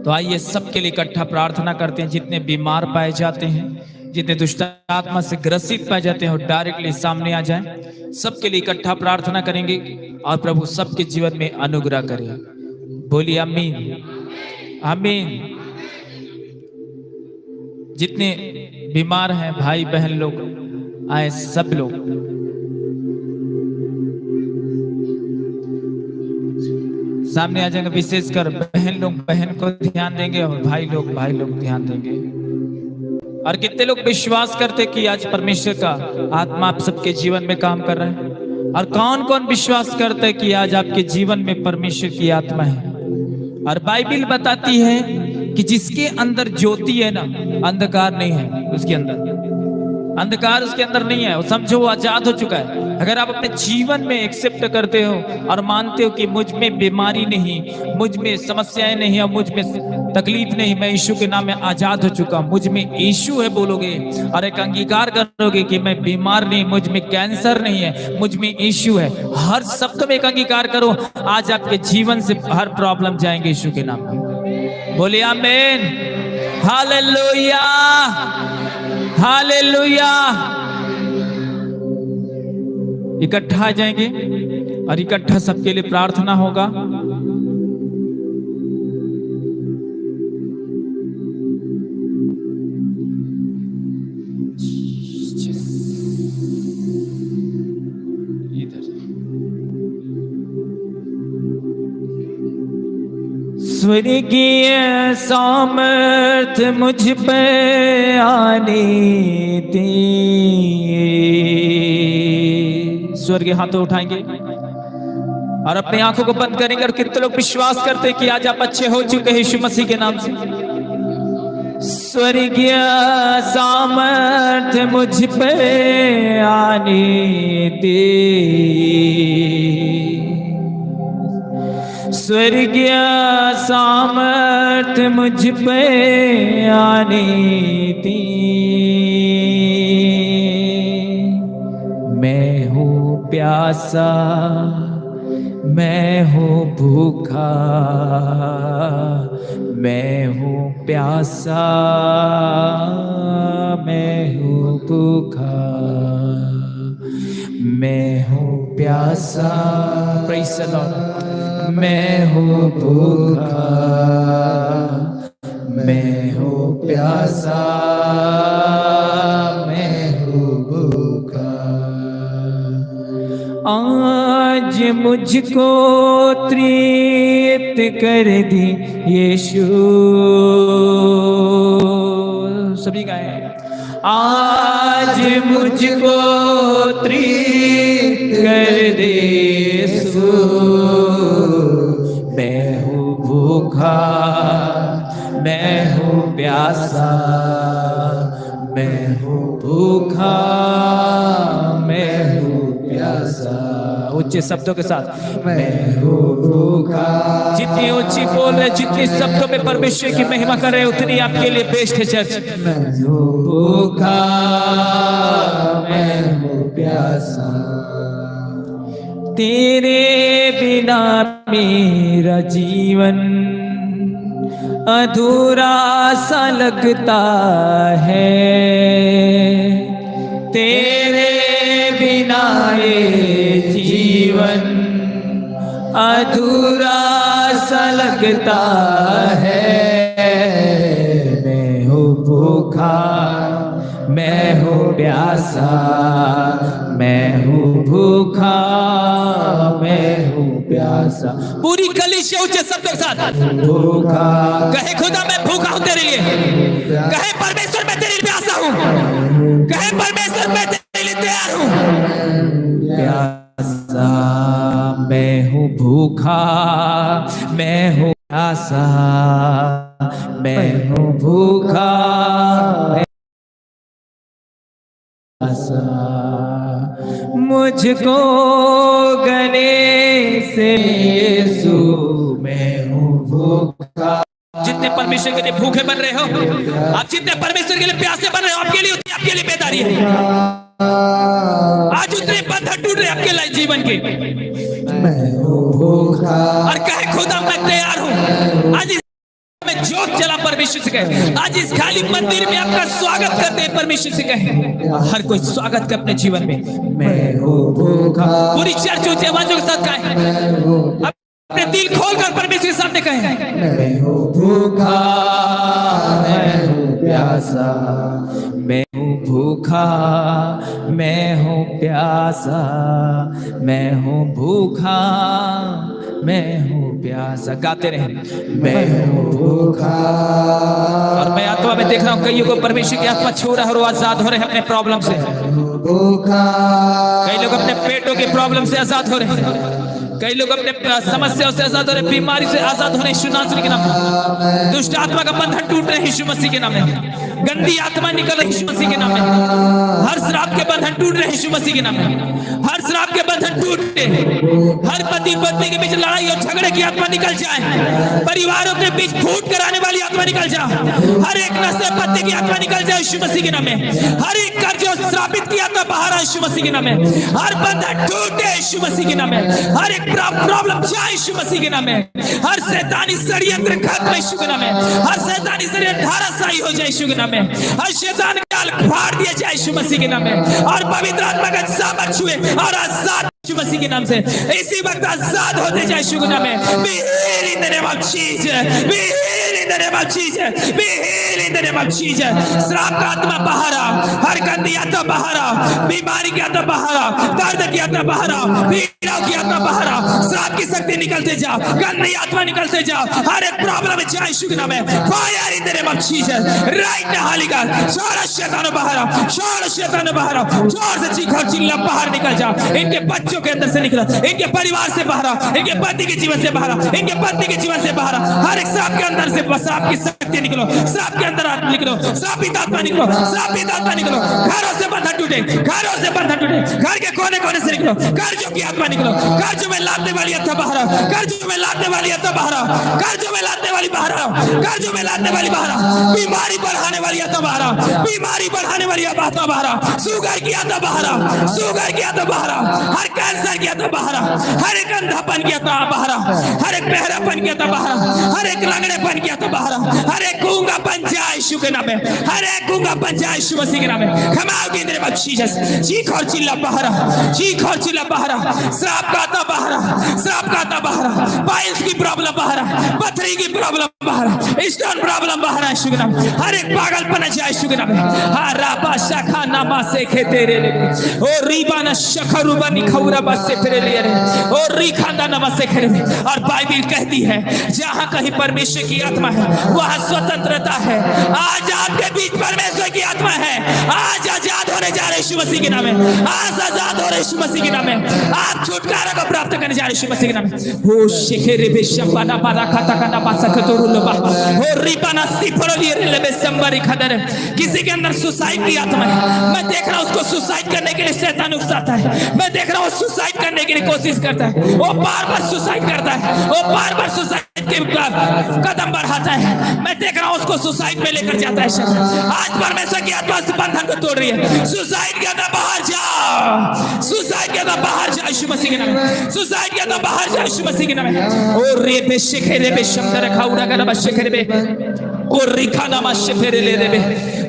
तो आइए सबके लिए इकट्ठा प्रार्थना करते हैं। जितने बीमार पाए जाते हैं, जितने दुष्ट आत्मा से ग्रसित पाए जाते हैं, और डायरेक्टली सामने आ जाएं। सबके लिए इकट्ठा प्रार्थना करेंगे और प्रभु सबके जीवन में अनुग्रह करे। बोलिए आमीन, आमीन। जितने बीमार हैं भाई बहन लोग आए, सब लोग सामने आ जाएंगे। विशेषकर बहन लोग बहन को ध्यान देंगे और भाई लोग ध्यान देंगे। और कितने लोग विश्वास करते कि आज परमेश्वर का आत्मा आप सबके जीवन में काम कर रहा है, और कौन कौन विश्वास करते कि आज आपके जीवन में परमेश्वर की आत्मा है। और बाइबिल बताती है कि जिसके अंदर ज्योति है ना, अंधकार नहीं है उसके अंदर, अंधकार उसके अंदर नहीं है। वो समझो वो आजाद हो चुका है। अगर आप अपने जीवन में एक्सेप्ट करते हो और मानते हो कि मुझ में बीमारी नहीं, मुझ में समस्याएं नहीं और मुझ में तकलीफ नहीं, मैं यीशु के नाम में आजाद हो चुका हूं, मुझ में यीशु है बोलोगे और एक अंगीकार करोगे कि मैं बीमार नहीं, मुझ में कैंसर नहीं है, मुझ में यीशु है, हर शब्द में एक अंगीकार करो, आज आपके जीवन से हर प्रॉब्लम जाएंगे यीशु के नाम में। बोलिए आमीन, हालेलुया, हालेलुया। इकट्ठा आ जाएंगे और इकट्ठा सबके लिए प्रार्थना होगा। स्वर्गीय सामर्थ मुझ पे आने दी। स्वर्गीय हाथों उठाएंगे और अपनी आंखों को बंद करेंगे। और कितने लोग विश्वास करते हैं कि आज आप अच्छे हो चुके हैं यीशु मसीह के नाम से। स्वर्गीय सामर्थ मुझ पे आने दे, स्वर्गीय सामर्थ मुझ पे आने दी। मैं हूँ प्यासा, मैं हूँ भूखा, मैं हूँ प्यासा, मैं हूँ भूखा, मैं हूँ प्यासा, प्रेज़ द लॉर्ड। मैं हूँ भूखा, मैं हूँ प्यासा, मैं हूँ भूखा। आज मुझको तृप्त कर दी यीशु। सभी गाएं। आज मुझको तृप्त कर दे यीशु। मैं हूँ भूखा, मैं हूँ प्यासा, मैं हूँ भूखा, मैं हूँ प्यासा। ऊंचे शब्दों के साथ, मैं हूँ भूखा। जितनी ऊंची बोल रहे, जितनी शब्दों में परमेश्वर की महिमा कर रहे, उतनी आपके लिए बेस्ट है चर्च। मैं हूँ भूखा, मैं हूँ प्यासा, तेरे बिना मेरा जीवन अधूरा सा लगता है, तेरे बिना ये जीवन अधूरा सा लगता है। मैं हूँ भूखा, मैं हूँ प्यासा, मैं हूँ भूखा, मैं हूँ प्यासा। पूरी कलीसिया ऊंचे शब्दों के साथ भूखा कहे, खुदा मैं भूखा हूँ तेरे लिए। कहे परमेश्वर मैं तेरे लिए प्यासा हूँ। कहे परमेश्वर मैं तेरे लिए तैयार हूँ। प्यासा मैं हूँ, भूखा मैं हूँ, प्यासा मैं हूँ, भूखा मुझको गले से यीशु, मैं हूँ भूखा। जितने परमेश्वर के लिए भूखे बन रहे हो, आप जितने परमेश्वर के लिए प्यासे बन रहे हो, आपके लिए उतनी आपके लिए बेदारी है। आज उतने बंधन टूट रहे आपके लिए जीवन के। मैं हूँ भूखा और कहे खुदा मैं तैयार हूँ। आज में जोत जला परमेश्वर से कहे, आज इस खाली मंदिर में आपका स्वागत करते हैं परमेश्वर से कहे। हर कोई स्वागत कर अपने जीवन में। मैं हूँ भूखा। पूरी चर्च ऊंची आवाजों के साथ कहे, अपने दिल खोलकर परमेश्वर के सामने कहे, मैं हूँ भूखा, मैं हूँ प्यासा, मैं हूँ भूखा, मैं हूँ प्यासा, मैं हूँ भूखा, मैं हूँ प्यासा। गाते रहे, मैं हूँ भूखा। और मैं आत्मा में देख रहा हूँ कईयों को परमेश्वर की आत्मा छू रहा है और वो आजाद हो रहे हैं अपने प्रॉब्लम से। कई लोग अपने पेटों के प्रॉब्लम से आजाद हो रहे हैं, कई लोग अपने समस्याओं से आजाद हो रहे, बीमारी से आजाद हो रहे यीशु नासरी के नाम में। दुष्ट आत्मा का बंधन टूट रहे यीशु मसीह के नाम में। गंदी आत्मा निकल रही यीशु मसीह के नाम में। हर श्राप के बंधन टूट रहे यीशु मसीह के नाम में। हर श्राप के बंधन टूटे। हर पति पत्नी के बीच लड़ाई और झगड़े की आत्मा निकल जाए। परिवारों के बीच फूट कराने वाली आत्मा निकल जाए। हर एक नशे पत्ते की आत्मा निकल जाए यीशु मसीह के नाम में। हर एक कर्ज और श्रापित की आत्मा बाहर आए यीशु मसीह के नाम में। हर बंधन टूटे यीशु मसीह के नाम में। हर एक प्रॉब्लम जाए यीशु मसीह के नाम में। हर शैतानी षड्यंत्र खत्म यीशु के नाम में। हर शैतानी षड्यंत्र धराशायी हो जाए यीशु के नाम में। हर शैतान का जाल फाड़ दिया जाए यीशु मसीह के नाम में। और पवित्र आत्मा का सामर्थ छुए और आजाद यीशु मसीह के नाम से इसी वक्त आजाद होते जाए यीशु के नाम में। Be healed in the name of Jesus. Be healed in the name of Jesus. Be healed in the name of Jesus. श्राप का आत्मा बाहर आओ। हर गंदी आत्मा बाहर आओ। बीमारी की आत्मा बाहर आओ। दर्द की आत्मा बाहर आओ। पीड़ा की आत्मा बाहर आओ। श्राप की शक्ति निकलते जाओ। गंदी आत्मा निकलते जाओ। हर एक प्रॉब्लम में जाए यीशु के नाम में। Fire in the name of Jesus. Right now Holy God. छोड़ो शैतान बाहर आओ। छोड़ो शैतान बाहर आओ। जोर से चीख और चिल्ला बाहर निकल जाओ। इनके बच्चों के अंदर से निकलो। इनके परिवार से बाहर आओ। इनके पति के जीवन से बाहर आओ। इनके पत्नी के जीवन से बाहर आओ। हर एक श्राप के अंदर से श्राप की शक्ति निकलो। श्राप के अंदर निकलो। श्रापित आत्मा निकलो। श्रापित आत्मा निकलो। घरों से बंधन टूटे, घरों से बंधन टूटे, घर के कोने कोने से निकलो, कर्जों की आत्मा निकलो, कर्जों में लादने वाली आत्मा बाहर आओ, कर्जों में लादने वाली आत्मा बाहर आओ, कर्जों में लादने वाली बाहर आओ, कर्जों में लादने वाली बाहर आओ, बीमारी बढ़ाने वाली आत्मा बाहर आओ, बीमारी बढ़ाने वाली आत्मा बाहर आओ, शुगर की आत्मा बाहर आओ, शुगर की आत्मा बाहर आओ, हर कैंसर की आत्मा बाहर आओ, हर एक अंधापन की आत्मा बाहर आओ, हर एक बहरापन की आत्मा बाहर आओ, हर एक लंगड़ेपन की आत्मा बाहर आओ, हर एक गूंगापन जाए यीशु के नाम में, हर एक गूंगापन जाए यीशु मसीह के नाम में। Come out in the name of Jesus. चीख और चिल्ला बाहर आ, चीख और चिल्ला बाहर आ, श्राप का आता बाहर आ, श्राप का आता बाहर आ, पाइल्स की प्रॉब्लम बाहर आ, पथरी की प्रॉब्लम बाहर आ, स्टोन प्रॉब्लम बाहर आ यीशु के नाम में, हर एक पागलपन जाए यीशु के नाम में। हाराबा शाखा नामा से खेतेरे ले, ओ रीबाना शखरुबा निखौरा बस से तेरे लिए रे, ओ रीखांदा नामा से खेरे। और बाइबल कहती है जहां कहीं परमेश्वर की आत्मा है वहां स्वतंत्रता है। आज आपके बीच परमेश्वर की आत्मा है, आज आजाद होने जा रहे यीशु मसीह के नाम में, आज आजाद हो रहे यीशु मसीह के नाम में, आप छुटकारा को प्राप्त करने जा रहे यीशु मसीह के नाम में। हो शेखेरे बेशंबाना बाराकाता काना बासकतोरुलबा, हो रिबाना सिफरोली रेले संबरी खदर। किसी के अंदर सुसाइड की आत्मा है, मैं देख रहा हूं उसको सुसाइड करने के लिए शैतान उकसाता है, मैं देख रहा हूं सुसाइड करने के लिए कोशिश करता है, वो बार-बार सुसाइड करता है, वो बार-बार सुसाइड के कदम बढ़ाता है, मैं देख रहा हूं उसको सुसाइड में लेकर जाता है शैतान। आज परमेश्वर की आत्मा से बंधन को तोड़ रही है। सुसाइड के अंदर बाहर जाओ, सुसाइड के अंदर बाहर जाओ यीशु मसीह के नाम में, सुसाइड के अंदर बाहर जाओ यीशु मसीह के नाम में। ओ रे बे शेखेरे बे शंकर खाउरा गना शेखेरे बे, ओ रिखाना मा शेफेरे ले रे बे,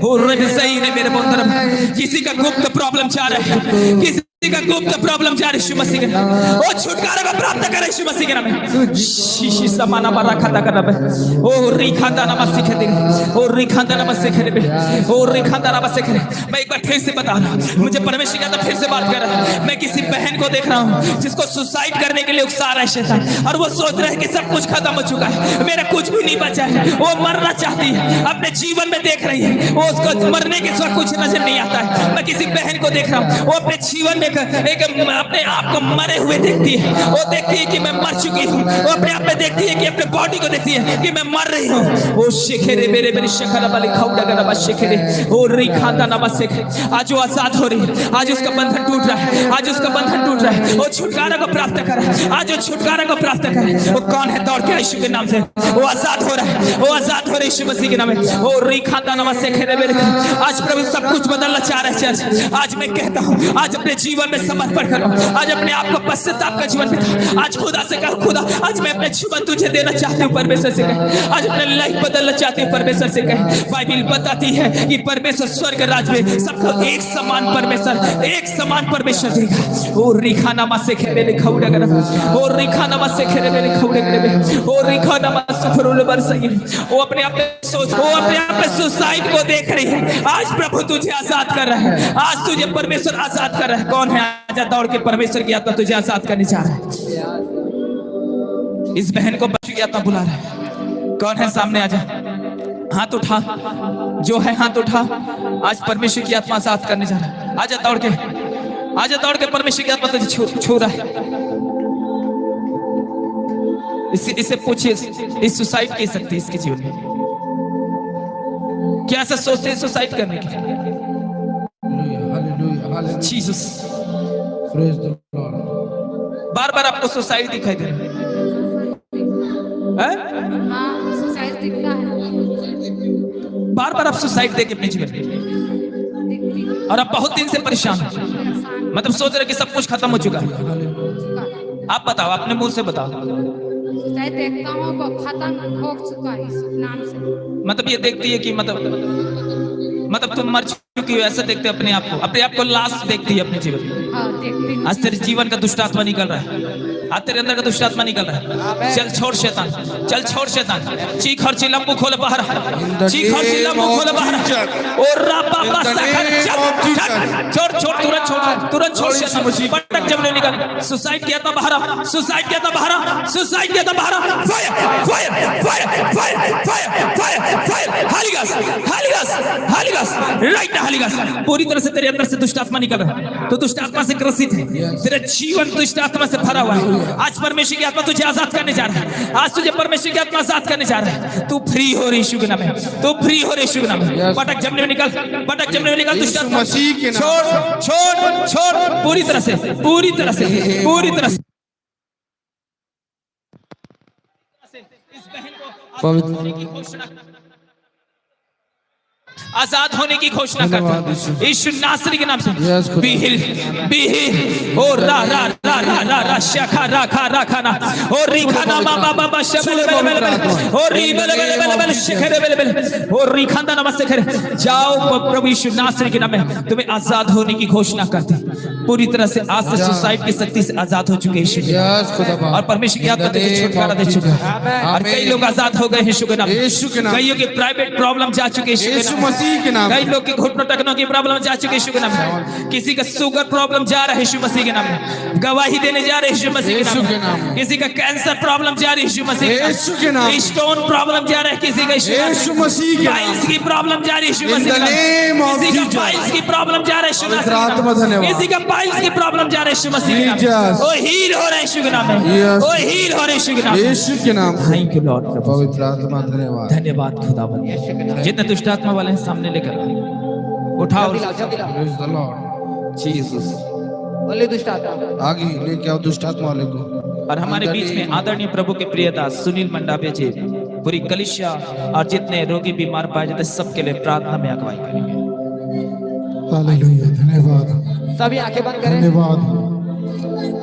ओ रे बे सही ने मेरे मोहतरम। किसी का गुप्त प्रॉब्लम चाह रहा है, किसी का गुप्त प्रॉब्लम जा रही यीशु मसीह के नाम में, ओ छुटकारा को प्राप्त करे यीशु मसीह के नाम में। शीशी समाना बरा खाता करना बे, ओ रिखांदा नाम से खेदे, ओ रिखांदा नाम से खेदे, ओ रिखांदा नाम से खेदे। मैं एक बार फिर से बता रहा हूं, मुझे परमेश्वर का तो फिर से बात कर रहा है। मैं किसी बहन को देख रहा हूं जिसको सुसाइड करने के लिए उकसा रहा है शैतान, और वो सोच रहा है कि सब कुछ खत्म हो चुका है, मेरा कुछ भी नहीं बचा है, वो मरना चाहती है, अपने जीवन में देख रही है, वो उसको मरने के सिवा कुछ नजर नहीं आता है। मैं किसी बहन को देख रहा हूं, वो अपने जीवन में एक अपने आप को मरे हुए देखती है, वो देखती है कि मैं मर चुकी हूँ, वो अपने आप में देखती है कि अपने बॉडी को देखती है कि मैं मर रही हूँ। ओ शेखेरे मेरे मेरी शखरा वाली खाउडा गना बस शेखेरे, ओ रिखांदा ना बस शेखे। आज वो आजाद हो रही है, आज उसका बंधन टूट रहा है, आज उसका बंधन टूट रहा है, वो छुटकारा को प्राप्त कर रहा है, आज वो छुटकारा को प्राप्त कर रहा है। वो कौन है दौड़ के यीशु के नाम से, वो आजाद हो रहा है, वो आजाद हो रहा है यीशु मसीह के नाम में। ओ रिखांदा ना बस शेखेरे मेरे, आज प्रभु सब कुछ बदलना चाह रहा है चर्च। आज मैं कहता हूँ, आज अपने जीवन में समर्पण करो, आज अपने आप को पश्चाताप का जीवन बिता, आज खुदा से कहो खुदा आज मैं अपने जीवन तुझे देना चाहती हूँ परमेश्वर से कहे, आज अपने लाइफ बदलना चाहती हूँ परमेश्वर से कहे। बाइबल बताती है कि परमेश्वर स्वर्ग राज में सबको एक समान परमेश्वर, एक समान परमेश्वर देगा। ओ रिखाना मा से खेरे ले खौड़ा गना, ओ रिखाना मा से खेरे ले खौड़े गने, ओ रिखाना मा से फरुल बरसई। वो अपने आप में सोच, वो अपने आप में सुसाइड को देख रही है। आज प्रभु तुझे आजाद कर रहा है, आज तुझे परमेश्वर आजाद कर रहा है। कौन है आजा दौड़ के परमेश्वर की आत्मा तुझे आजाद करने जा रहा है। इस बहन को परमेश्वर की आत्मा बुला रहा है। कौन है सामने आजा, हाथ उठा, जो है हाथ उठा। आज परमेश्वर की आत्मा आजाद करने जा रहा है। आजा दौड़ के, आजा दौड़ के, परमेश्वर की आत्मा तुझे छू रहा है। इससे पूछिए, इस सुसाइड की सकती है इसके जीवन में क्या ऐसा सोचते हैं सुसाइड करने की? जीसस, बार बार आपको सुसाइड दिखाई दे रहा है? सुसाइड दिखता है, बार बार आप सुसाइड देखे अपने जीवन में, और आप बहुत दिन से परेशान हैं, मतलब सोच रहे कि सब कुछ खत्म हो चुका है। आप बताओ, अपने मुंह से बताओ। देखता हूँ खत्म हो चुका है इस नाम से। मतलब ये देखती है कि मतलब तुम मर चुकी हो, ऐसा देखते अपने आप को लास्ट देखती है अपने जीवन में। हाँ, देखती हूँ। आज तेरे जीवन का दुष्ट आत्मा निकल रहा है, आज तेरे अंदर का दुष्ट आत्मा निकल रहा है। चल छोड़ शैतान, चल छोड़ शैतान। चीख और चिल्ला, मुंह खोल बाहर, चीख और चिल्ला, मुंह खोल बाहर। और रापा बासा कर, छोड़ छोड़, तुरंत छोड़, तुरंत छोड़ शैतान। पटक जमने निकल। सुसाइड किया था बाहर, सुसाइड किया था बाहर, सुसाइड किया था बाहर। Fire fire fire fire fire fire fire. हालीगास हालीगास हालीगास राइट ना हालीगास। पूरी तरह से तेरे अंदर से दुष्ट आत्मा निकल रहा है, तो दुष्ट आत्मा से ग्रसित है, तेरा जीवन दुष्ट आत्मा से भरा हुआ है। आज परमेश्वर की आत्मा तुझे आजाद करने जा रहा है, आज तुझे परमेश्वर की आत्मा आजाद करने जा रहा है। तू फ्री हो रही यीशु के नाम में, तू फ्री हो रही यीशु के नाम में। पटक जमने में निकल, पटक जमने में निकल दुष्ट आत्मा। छोड़ छोड़ छोड़ पूरी तरह से, पूरी तरह से, पूरी तरह से। इस बहन को आजाद होने की घोषणा करता हूं यीशु नासरी के नाम से। बिहिल बिहिल ओ रा रा रा रा रा रा शखा रा खा रा खाना ओ री खाना मा बा बा शबल बल बल बल ओ री बल बल बल बल शखरे बल बल ओ री खाना नमस्ते कर। जाओ प्रभु यीशु नासरी के नाम में तुम्हें आजाद होने की घोषणा करते पूरी तरह से। आज से सुसाइड की शक्ति से आजाद हो चुके यीशु और परमेश्वर की आत्मा तुझे छुटकारा दे चुका है। और कई लोग आजाद हो गए यीशु के नाम में। कईयों की प्राइवेट प्रॉब्लम जा चुके यीशु के नाम। कई लोग की घुटनों टखनों की प्रॉब्लम जा चुके यीशु के नाम में। किसी का शुगर प्रॉब्लम जा रहा है यीशु मसीह के नाम में। गवाही देने जा रहे यीशु मसीह के नाम में। किसी का कैंसर प्रॉब्लम जा रही है यीशु मसीह के नाम। स्टोन प्रॉब्लम जा रहा है किसी का यीशु मसीह। पाइल्स की प्रॉब्लम जा रही है यीशु मसीह के नाम। किसी का पाइल्स की प्रॉब्लम जा रहा है यीशु मसीह। किसी का पाइल्स की प्रॉब्लम जा रहा है यीशु मसीह के नाम। वो हील हो रहा है यीशु के नाम में, वो हील हो रहा है यीशु के नाम, यीशु के नाम। थैंक यू लॉर्ड, पवित्र आत्मा धन्यवाद, धन्यवाद खुदावंद। जितने दुष्ट आत्मा वाले हैं सामने लेकर उठाओ। Praise the Lord Jesus. बोले दुष्ट आत्मा आगे लेके आओ दुष्ट आत्मा वाले को। और हमारे बीच में आदरणीय प्रभु के प्रियदास सुनील मंडावे जी पूरी कलिसिया और जितने रोगी बीमार पाए जाते सबके लिए प्रार्थना में अगुवाई करेंगे। हालेलुया, धन्यवाद, सभी आंखें बंद करें। धन्यवाद,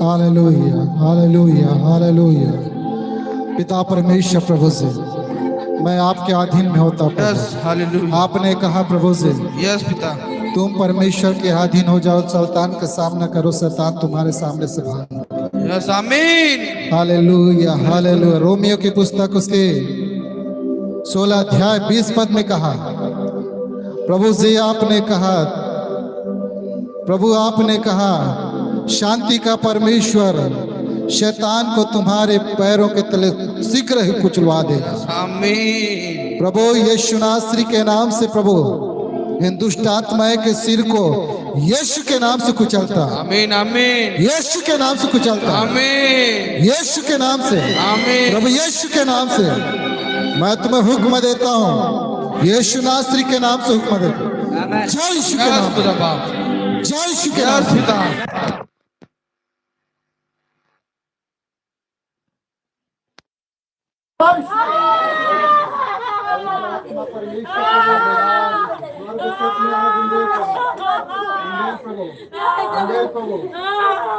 हालेलुया हालेलुया हालेलुया। पिता परमेश्वर प्रभु से मैं आपके अधीन में होता हूँ। आपने कहा प्रभु से यस पिता, तुम परमेश्वर के अधीन हो जाओ, शैतान का सामना करो, शैतान तुम्हारे सामने से भाग। यस आमीन। Hallelujah hallelujah. रोमियो की पुस्तक उसके 16 अध्याय 20 पद में कहा प्रभु जी आपने कहा, प्रभु आपने कहा शांति का परमेश्वर शैतान को तुम्हारे पैरों के तले शीघ्र ही कुचलवा देगा। आमीन। प्रभु यीशु नासरी के नाम से प्रभु इन दुष्ट आत्माएं के सिर को यीशु के नाम से कुचलता। आमीन आमीन। यीशु के नाम से कुचलता। आमीन। यीशु के नाम से। आमीन। प्रभु यीशु के नाम से मैं तुम्हें हुक्म देता हूँ, यीशु नासरी के नाम से हुक्म देता हूँ। जय यीशु के नाम, जय यीशु के नाम पिता।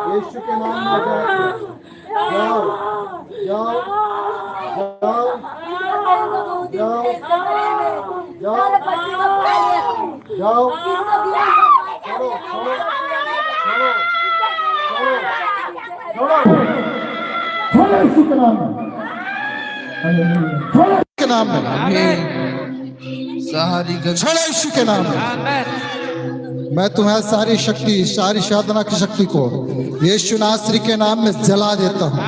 यीशु के नाम में जाओ जाओ जाओ जाओ जाओ जाओ। छोड़ो छोड़ो छोड़ो छोड़ो यीशु के नाम में, छोड़ो के नाम में, छोड़ो यीशु के नाम में। मैं तुम्हें सारी शक्ति, सारी साधना की शक्ति को यीशु नासरी के नाम में जला देता हूँ।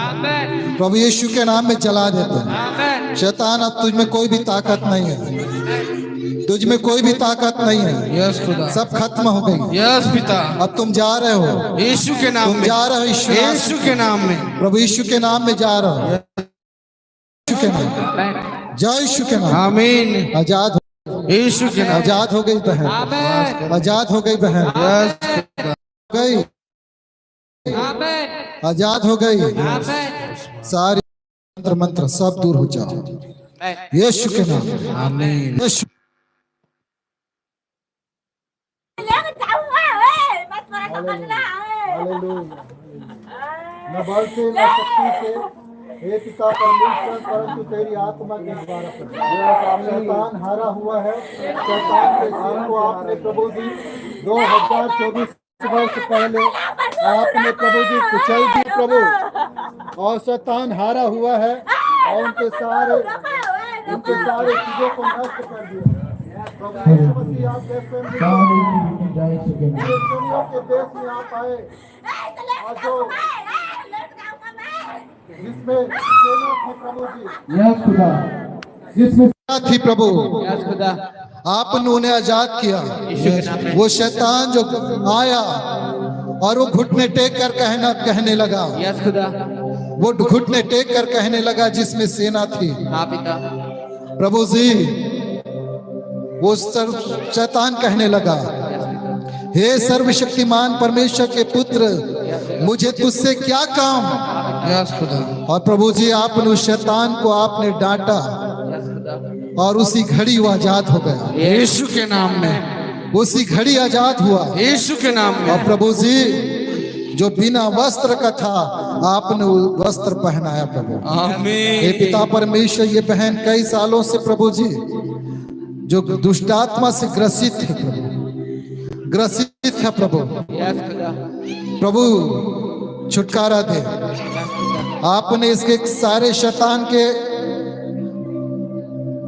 प्रभु यीशु के नाम में जला देता हूँ। शैतान अब तुझ में कोई भी ताकत नहीं है, तुझ में कोई भी ताकत नहीं है। यस खुदा, सब खत्म हो गई। यस पिता। अब तुम जा रहे हो यीशु के नाम तुम में, जा रहे हो यीशु के नाम में, प्रभु यीशु के नाम में जा रहे हो। यीशु के नाम, जय यीशु के नाम। आमीन। आजाद यीशु के नाम, आजाद हो गई बहन, आजाद हो गई बहन, गई आजाद हो गई। सारे मंत्र मंत्र सब दूर हो जाओ यीशु के नाम। आमीन। यीशु न बल से न शक्ति से हे पिता परमेश्वर, परंतु तेरी आत्मा के द्वारा। शैतान हारा हुआ है, शैतान के सिर को आपने प्रभु जी 2024 वर्ष पहले आपने प्रभु जी कुचल दी प्रभु, और शैतान हारा हुआ है और उनके सारे चीजों को नष्ट कर दिया। दुनिया के देश में आप आए और जो जिसमें सेना थी प्रभु जी, जिसमें सेना थी प्रभु, यस खुदा आपने उन्हें आजाद किया। वो शैतान जो आया और वो घुटने टेक कर कहने लगा, यस खुदा वो घुटने टेक कर कहने लगा जिसमें सेना थी हाँ पिता प्रभु जी, वो शैतान कहने लगा, हे सर्वशक्तिमान परमेश्वर के पुत्र, मुझे तुझसे क्या काम। यस खुदा और प्रभु जी आपने उस शैतान को आपने डांटा यस खुदा और उसी घड़ी वो आजाद हो गया। यीशु के नाम में, उसी घड़ी आजाद हुआ। यीशु के नाम और में। प्रभु जी जो बिना वस्त्र का था आपने वो वस्त्र पहनाया प्रभु। हे आमीन। पिता परमेश्वर, ये बहन कई सालों से प्रभु जी जो दुष्टात्मा से ग्रसित थे प्रभु, ग्रसित है प्रभु, यस खुदा प्रभु छुटकारा दे। आपने इसके सारे शैतान के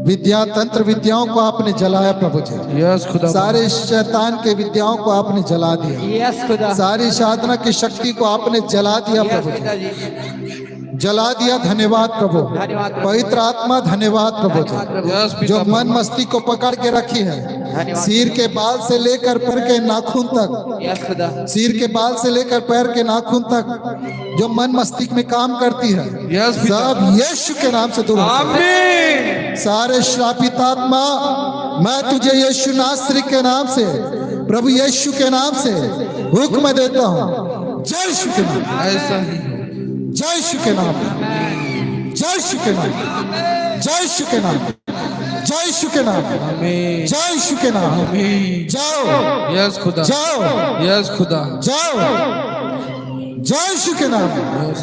विद्या तंत्र विद्याओं को आपने जलाया प्रभु जी। यस खुदा सारे शैतान के विद्याओं को आपने जला दिया। यस खुदा सारी साधना की शक्ति को आपने जला दिया यस प्रभु पिता जी, जी जला दिया। धन्यवाद प्रभु, धन्यवाद प्रभु। पवित्र आत्मा धन्यवाद प्रभु जी, धन्यवाद प्रभु यस जो पिता मन मस्ती को पकड़ के रखी है, धन्यवाद। सिर के बाल से लेकर पैर के नाखून तक, यस खुदा सिर के बाल से लेकर पैर के नाखून तक जो मन मस्तिष्क में काम करती है, यस पिता। सब यीशु के नाम से दूर हो। आमीन। सारे श्रापित आत्मा, मैं तुझे यीशु नासरी के नाम से, प्रभु यीशु के नाम से हुक्म देता हूँ, जय यीशु के नाम, ऐसा ही जय यीशु के नाम, जय यीशु के नाम, जय यीशु के नाम, जय यीशु के नाम, आमीन। जय यीशु के नाम। आमीन। जाओ यस खुदा जाओ यस खुदा जाओ, जय यीशु के नाम। यस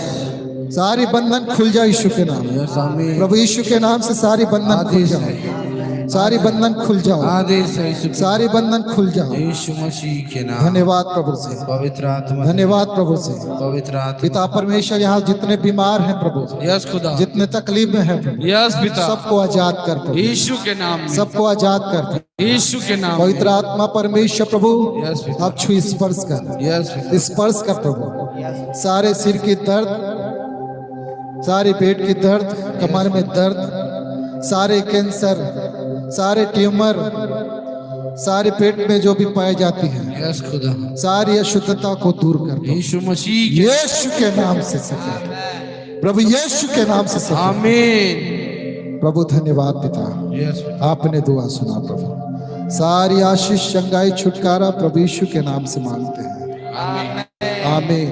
सारी बंधन खुल जाए यीशु के नाम। यस आमीन। प्रभु यीशु के नाम से सारी बंधन खुल आदेश जाओ, है, सारी बंधन खुल जाओ, आदेश है यीशु सारी बंधन खुल जाओ। यीशु मसीह के नाम। धन्यवाद प्रभु से, पवित्र आत्मा, धन्यवाद प्रभु से। पवित्र आत्मा। पिता परमेश्वर, यहाँ जितने बीमार हैं प्रभु, यस खुदा जितने तकलीफ में हैं प्रभु, यस पिता। सबको आजाद कर प्रभु, यीशु के नाम में, सबको आजाद कर। यीशु के नाम में। पवित्र आत्मा परमेश्वर प्रभु यस पिता। आप छू स्पर्श कर, यस पिता। स्पर्श कर प्रभु। सारे सिर की दर्द, सारे पेट की दर्द, कमर में दर्द, सारे कैंसर, सारे ट्यूमर, सारे पेट में जो भी पाई जाती है, यस खुदा सारी अशुद्धता को दूर कर दो यीशु मसीह के यीशु के नाम से सफल, प्रभु यीशु के नाम से सफल। आमीन। प्रभु धन्यवाद पिता, यस आपने दुआ सुना प्रभु। सारी आशीष चंगाई छुटकारा प्रभु यीशु के नाम से मांगते हैं। आमीन आमीन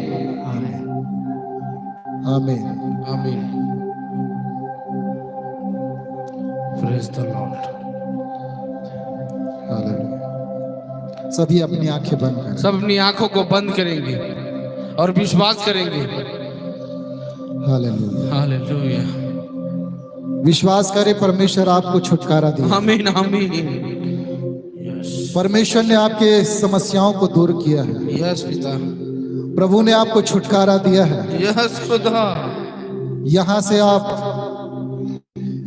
आमीन। आमीन। Praise the Lord. हालेलुया। सभी अपनी आंखें बंद करें। सब अपनी आंखों को बंद करेंगे और विश्वास करेंगे। हालेलुया। हालेलुया। विश्वास करें परमेश्वर आपको छुटकारा दिया। आमीन आमीन। परमेश्वर ने आपके समस्याओं को दूर किया है। यस पिता। प्रभु ने आपको छुटकारा दिया है। यस खुदा। यहाँ से आप,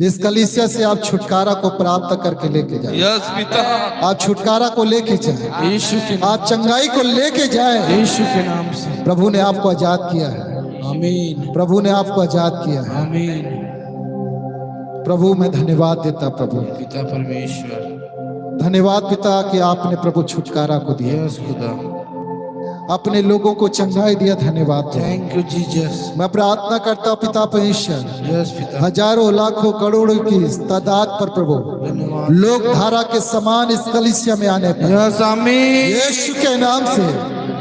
इस कलीसिया से आप छुटकारा को प्राप्त करके लेके जाए। यस पिता। आप छुटकारा को लेके जाए, यीशु के आप चंगाई को लेके जाए। यीशु के नाम से। प्रभु ने आपको आजाद किया है। आमीन प्रभु ने आपको आजाद किया है। आमीन। प्रभु मैं धन्यवाद देता प्रभु, पिता परमेश्वर। धन्यवाद पिता कि आपने प्रभु छुटकारा को दिया, यस खुदा। अपने लोगों को चंगाई दिया। धन्यवाद प्रभु। Thank you Jesus. मैं प्रार्थना करता हूँ पिता परमेश्वर, यस पिता। हजारों लाखों करोड़ों की तादाद पर प्रभु धन्यवाद। लोग धारा के समान इस कलीसिया में आने पर यस आमीन यीशु के नाम से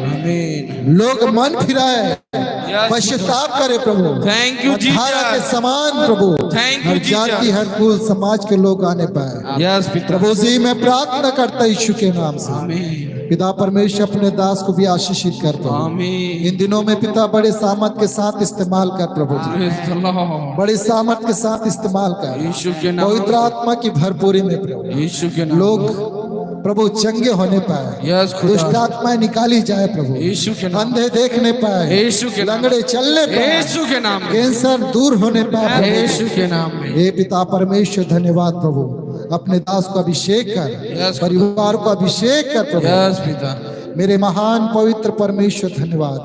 आमीन। लोग मन फिराए, पश्चाताप करे प्रभु। थैंक यू धारा के जीसस। समान प्रभु Thank you, हर जाति Jesus. हर कुल समाज के लोग आने पाए। यस पिता। प्रभु जी मैं प्रार्थना करता यीशु के नाम से, आमीन पिता परमेश्वर अपने दास को भी आशीषित करता हूँ। आमीन। इन दिनों में पिता बड़े सामर्थ के साथ इस्तेमाल कर प्रभु जी, प्रेज द लॉर्ड। बड़े सामर्थ के साथ इस्तेमाल कर। यीशु के नाम। पवित्र आत्मा की भरपूरी में प्रभु यीशु के नाम। लोग प्रभु चंगे होने पाए, यस खुदा। दुष्ट आत्माएं निकाली जाए प्रभु, यीशु के नाम। अंधे देखने पाए, यीशु के नाम। लंगड़े चलने पाए, यीशु के नाम में। कैंसर दूर होने पाए प्रभु। यीशु के नाम में। हे पिता परमेश्वर धन्यवाद प्रभु, अपने दास को अभिषेक कर, Yes, परिवार को अभिषेक कर प्रभु। यस पिता, मेरे महान पवित्र परमेश्वर धन्यवाद।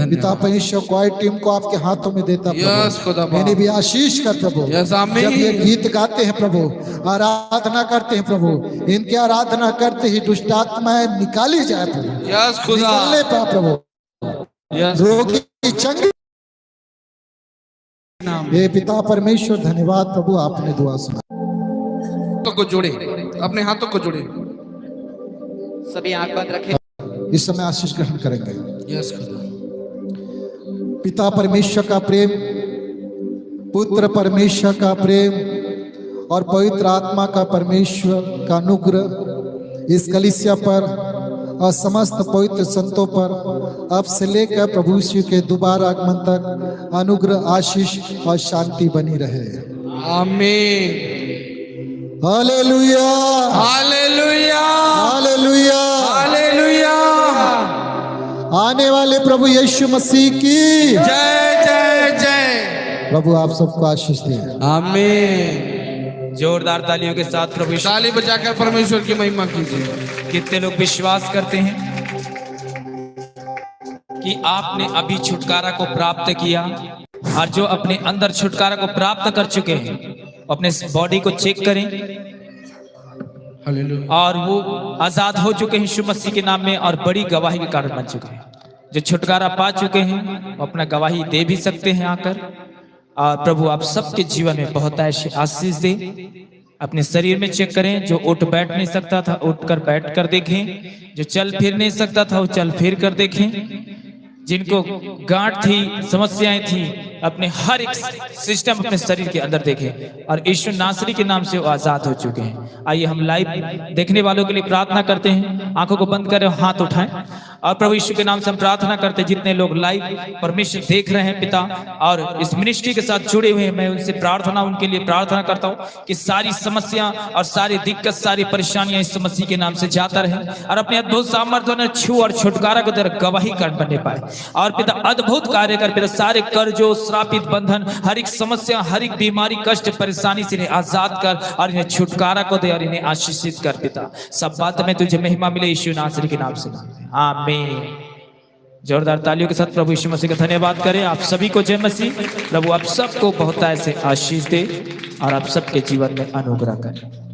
पिता परमेश्वर क्वाइट टीम को आपके हाथों में देता यस प्रभु। खुदा मैंने भी आशीष कर प्रभु। यस आमीन। जब ये गीत गाते हैं प्रभु, आराधना करते हैं प्रभु, इनकी आराधना करते ही दुष्ट आत्माएं निकाली जाए प्रभु, यस खुदा, निकलने पा प्रभु, यस रोगी चंगी। हे पिता परमेश्वर धन्यवाद प्रभु, आपने दुआ सुना। हाथों को जोड़े, अपने हाथों को जोड़े। सभी आंख बंद रखें। इस समय आशीष ग्रहण करेंगे। यस खुदा, पिता परमेश्वर का प्रेम, पुत्र परमेश्वर का प्रेम और पवित्र आत्मा का परमेश्वर का अनुग्रह इस कलीसिया पर और समस्त पवित्र संतों पर अब से लेकर प्रभु यीशु के दोबारा आगमन तक अनुग्रह, आशीष और शांति बनी रहे। आमीन, हालेलुया, हालेलुया, हालेलुया, हालेलुया। आने वाले प्रभु यीशु मसीह की जय जय जय। प्रभु आप सबको आशीष दे। आमीन। जोरदार तालियों के साथ प्रभु यीशु। ताली बजाकर परमेश्वर की महिमा कीजिए। कितने लोग विश्वास करते हैं कि आपने अभी छुटकारा को प्राप्त किया, और जो अपने अंदर छुटकारा को प्राप्त कर चुके हैं अपने बॉडी को चेक करें हालेलुया, और वो आजाद हो चुके हैं यीशु मसीह के नाम में और बड़ी गवाही के कारण बन चुके हैं। जो छुटकारा पा चुके हैं वो अपना गवाही दे भी सकते हैं आकर। और प्रभु आप सबके जीवन में बहुत ऐसी आशीष दे। अपने शरीर में चेक करें, जो उठ बैठ नहीं सकता था उठकर बैठ कर देखें, जो चल फिर नहीं सकता था वो चल फिर कर देखें, जिनको गांठ थी, समस्याएं थी, अपने हर एक सिस्टम अपने शरीर के अंदर देखें और यीशु नासरी के नाम से वो आजाद हो चुके हैं। आइए हम लाइव देखने वालों के लिए प्रार्थना करते हैं। आंखों को बंद करें, हाथ उठाएं और प्रभु यीशु के नाम से हम प्रार्थना करते हैं। जितने लोग लाइव परमेश्वर देख रहे हैं पिता और इस मिनिस्ट्री के साथ जुड़े हुए हैं, मैं उनसे प्रार्थना उनके लिए प्रार्थना करता हूँ कि सारी समस्या और सारी दिक्कत, सारी परेशानियां इस मसीह के नाम से जाता रहे और अपने अद्भुत सामर्थ्य ने छू और छुटकारा को तेरा गवाही कर बनने पाए। और पिता अद्भुत कार्य कर पिता, सारे कर्जों, श्रापित बंधन, हर एक समस्या, हर एक बीमारी, कष्ट, परेशानी से इन्हें आजाद कर और इन्हें छुटकारा को दे और इन्हें आशीषित कर पिता। सब बात में तुझे महिमा मिले यीशु नासरी के नाम से, आमीन। जोरदार तालियों के साथ प्रभु यीशु मसीह का धन्यवाद करें। आप सभी को जय मसीह। प्रभु आप सबको बहुत ऐसे आशीष दे और आप सबके जीवन में अनुग्रह करें।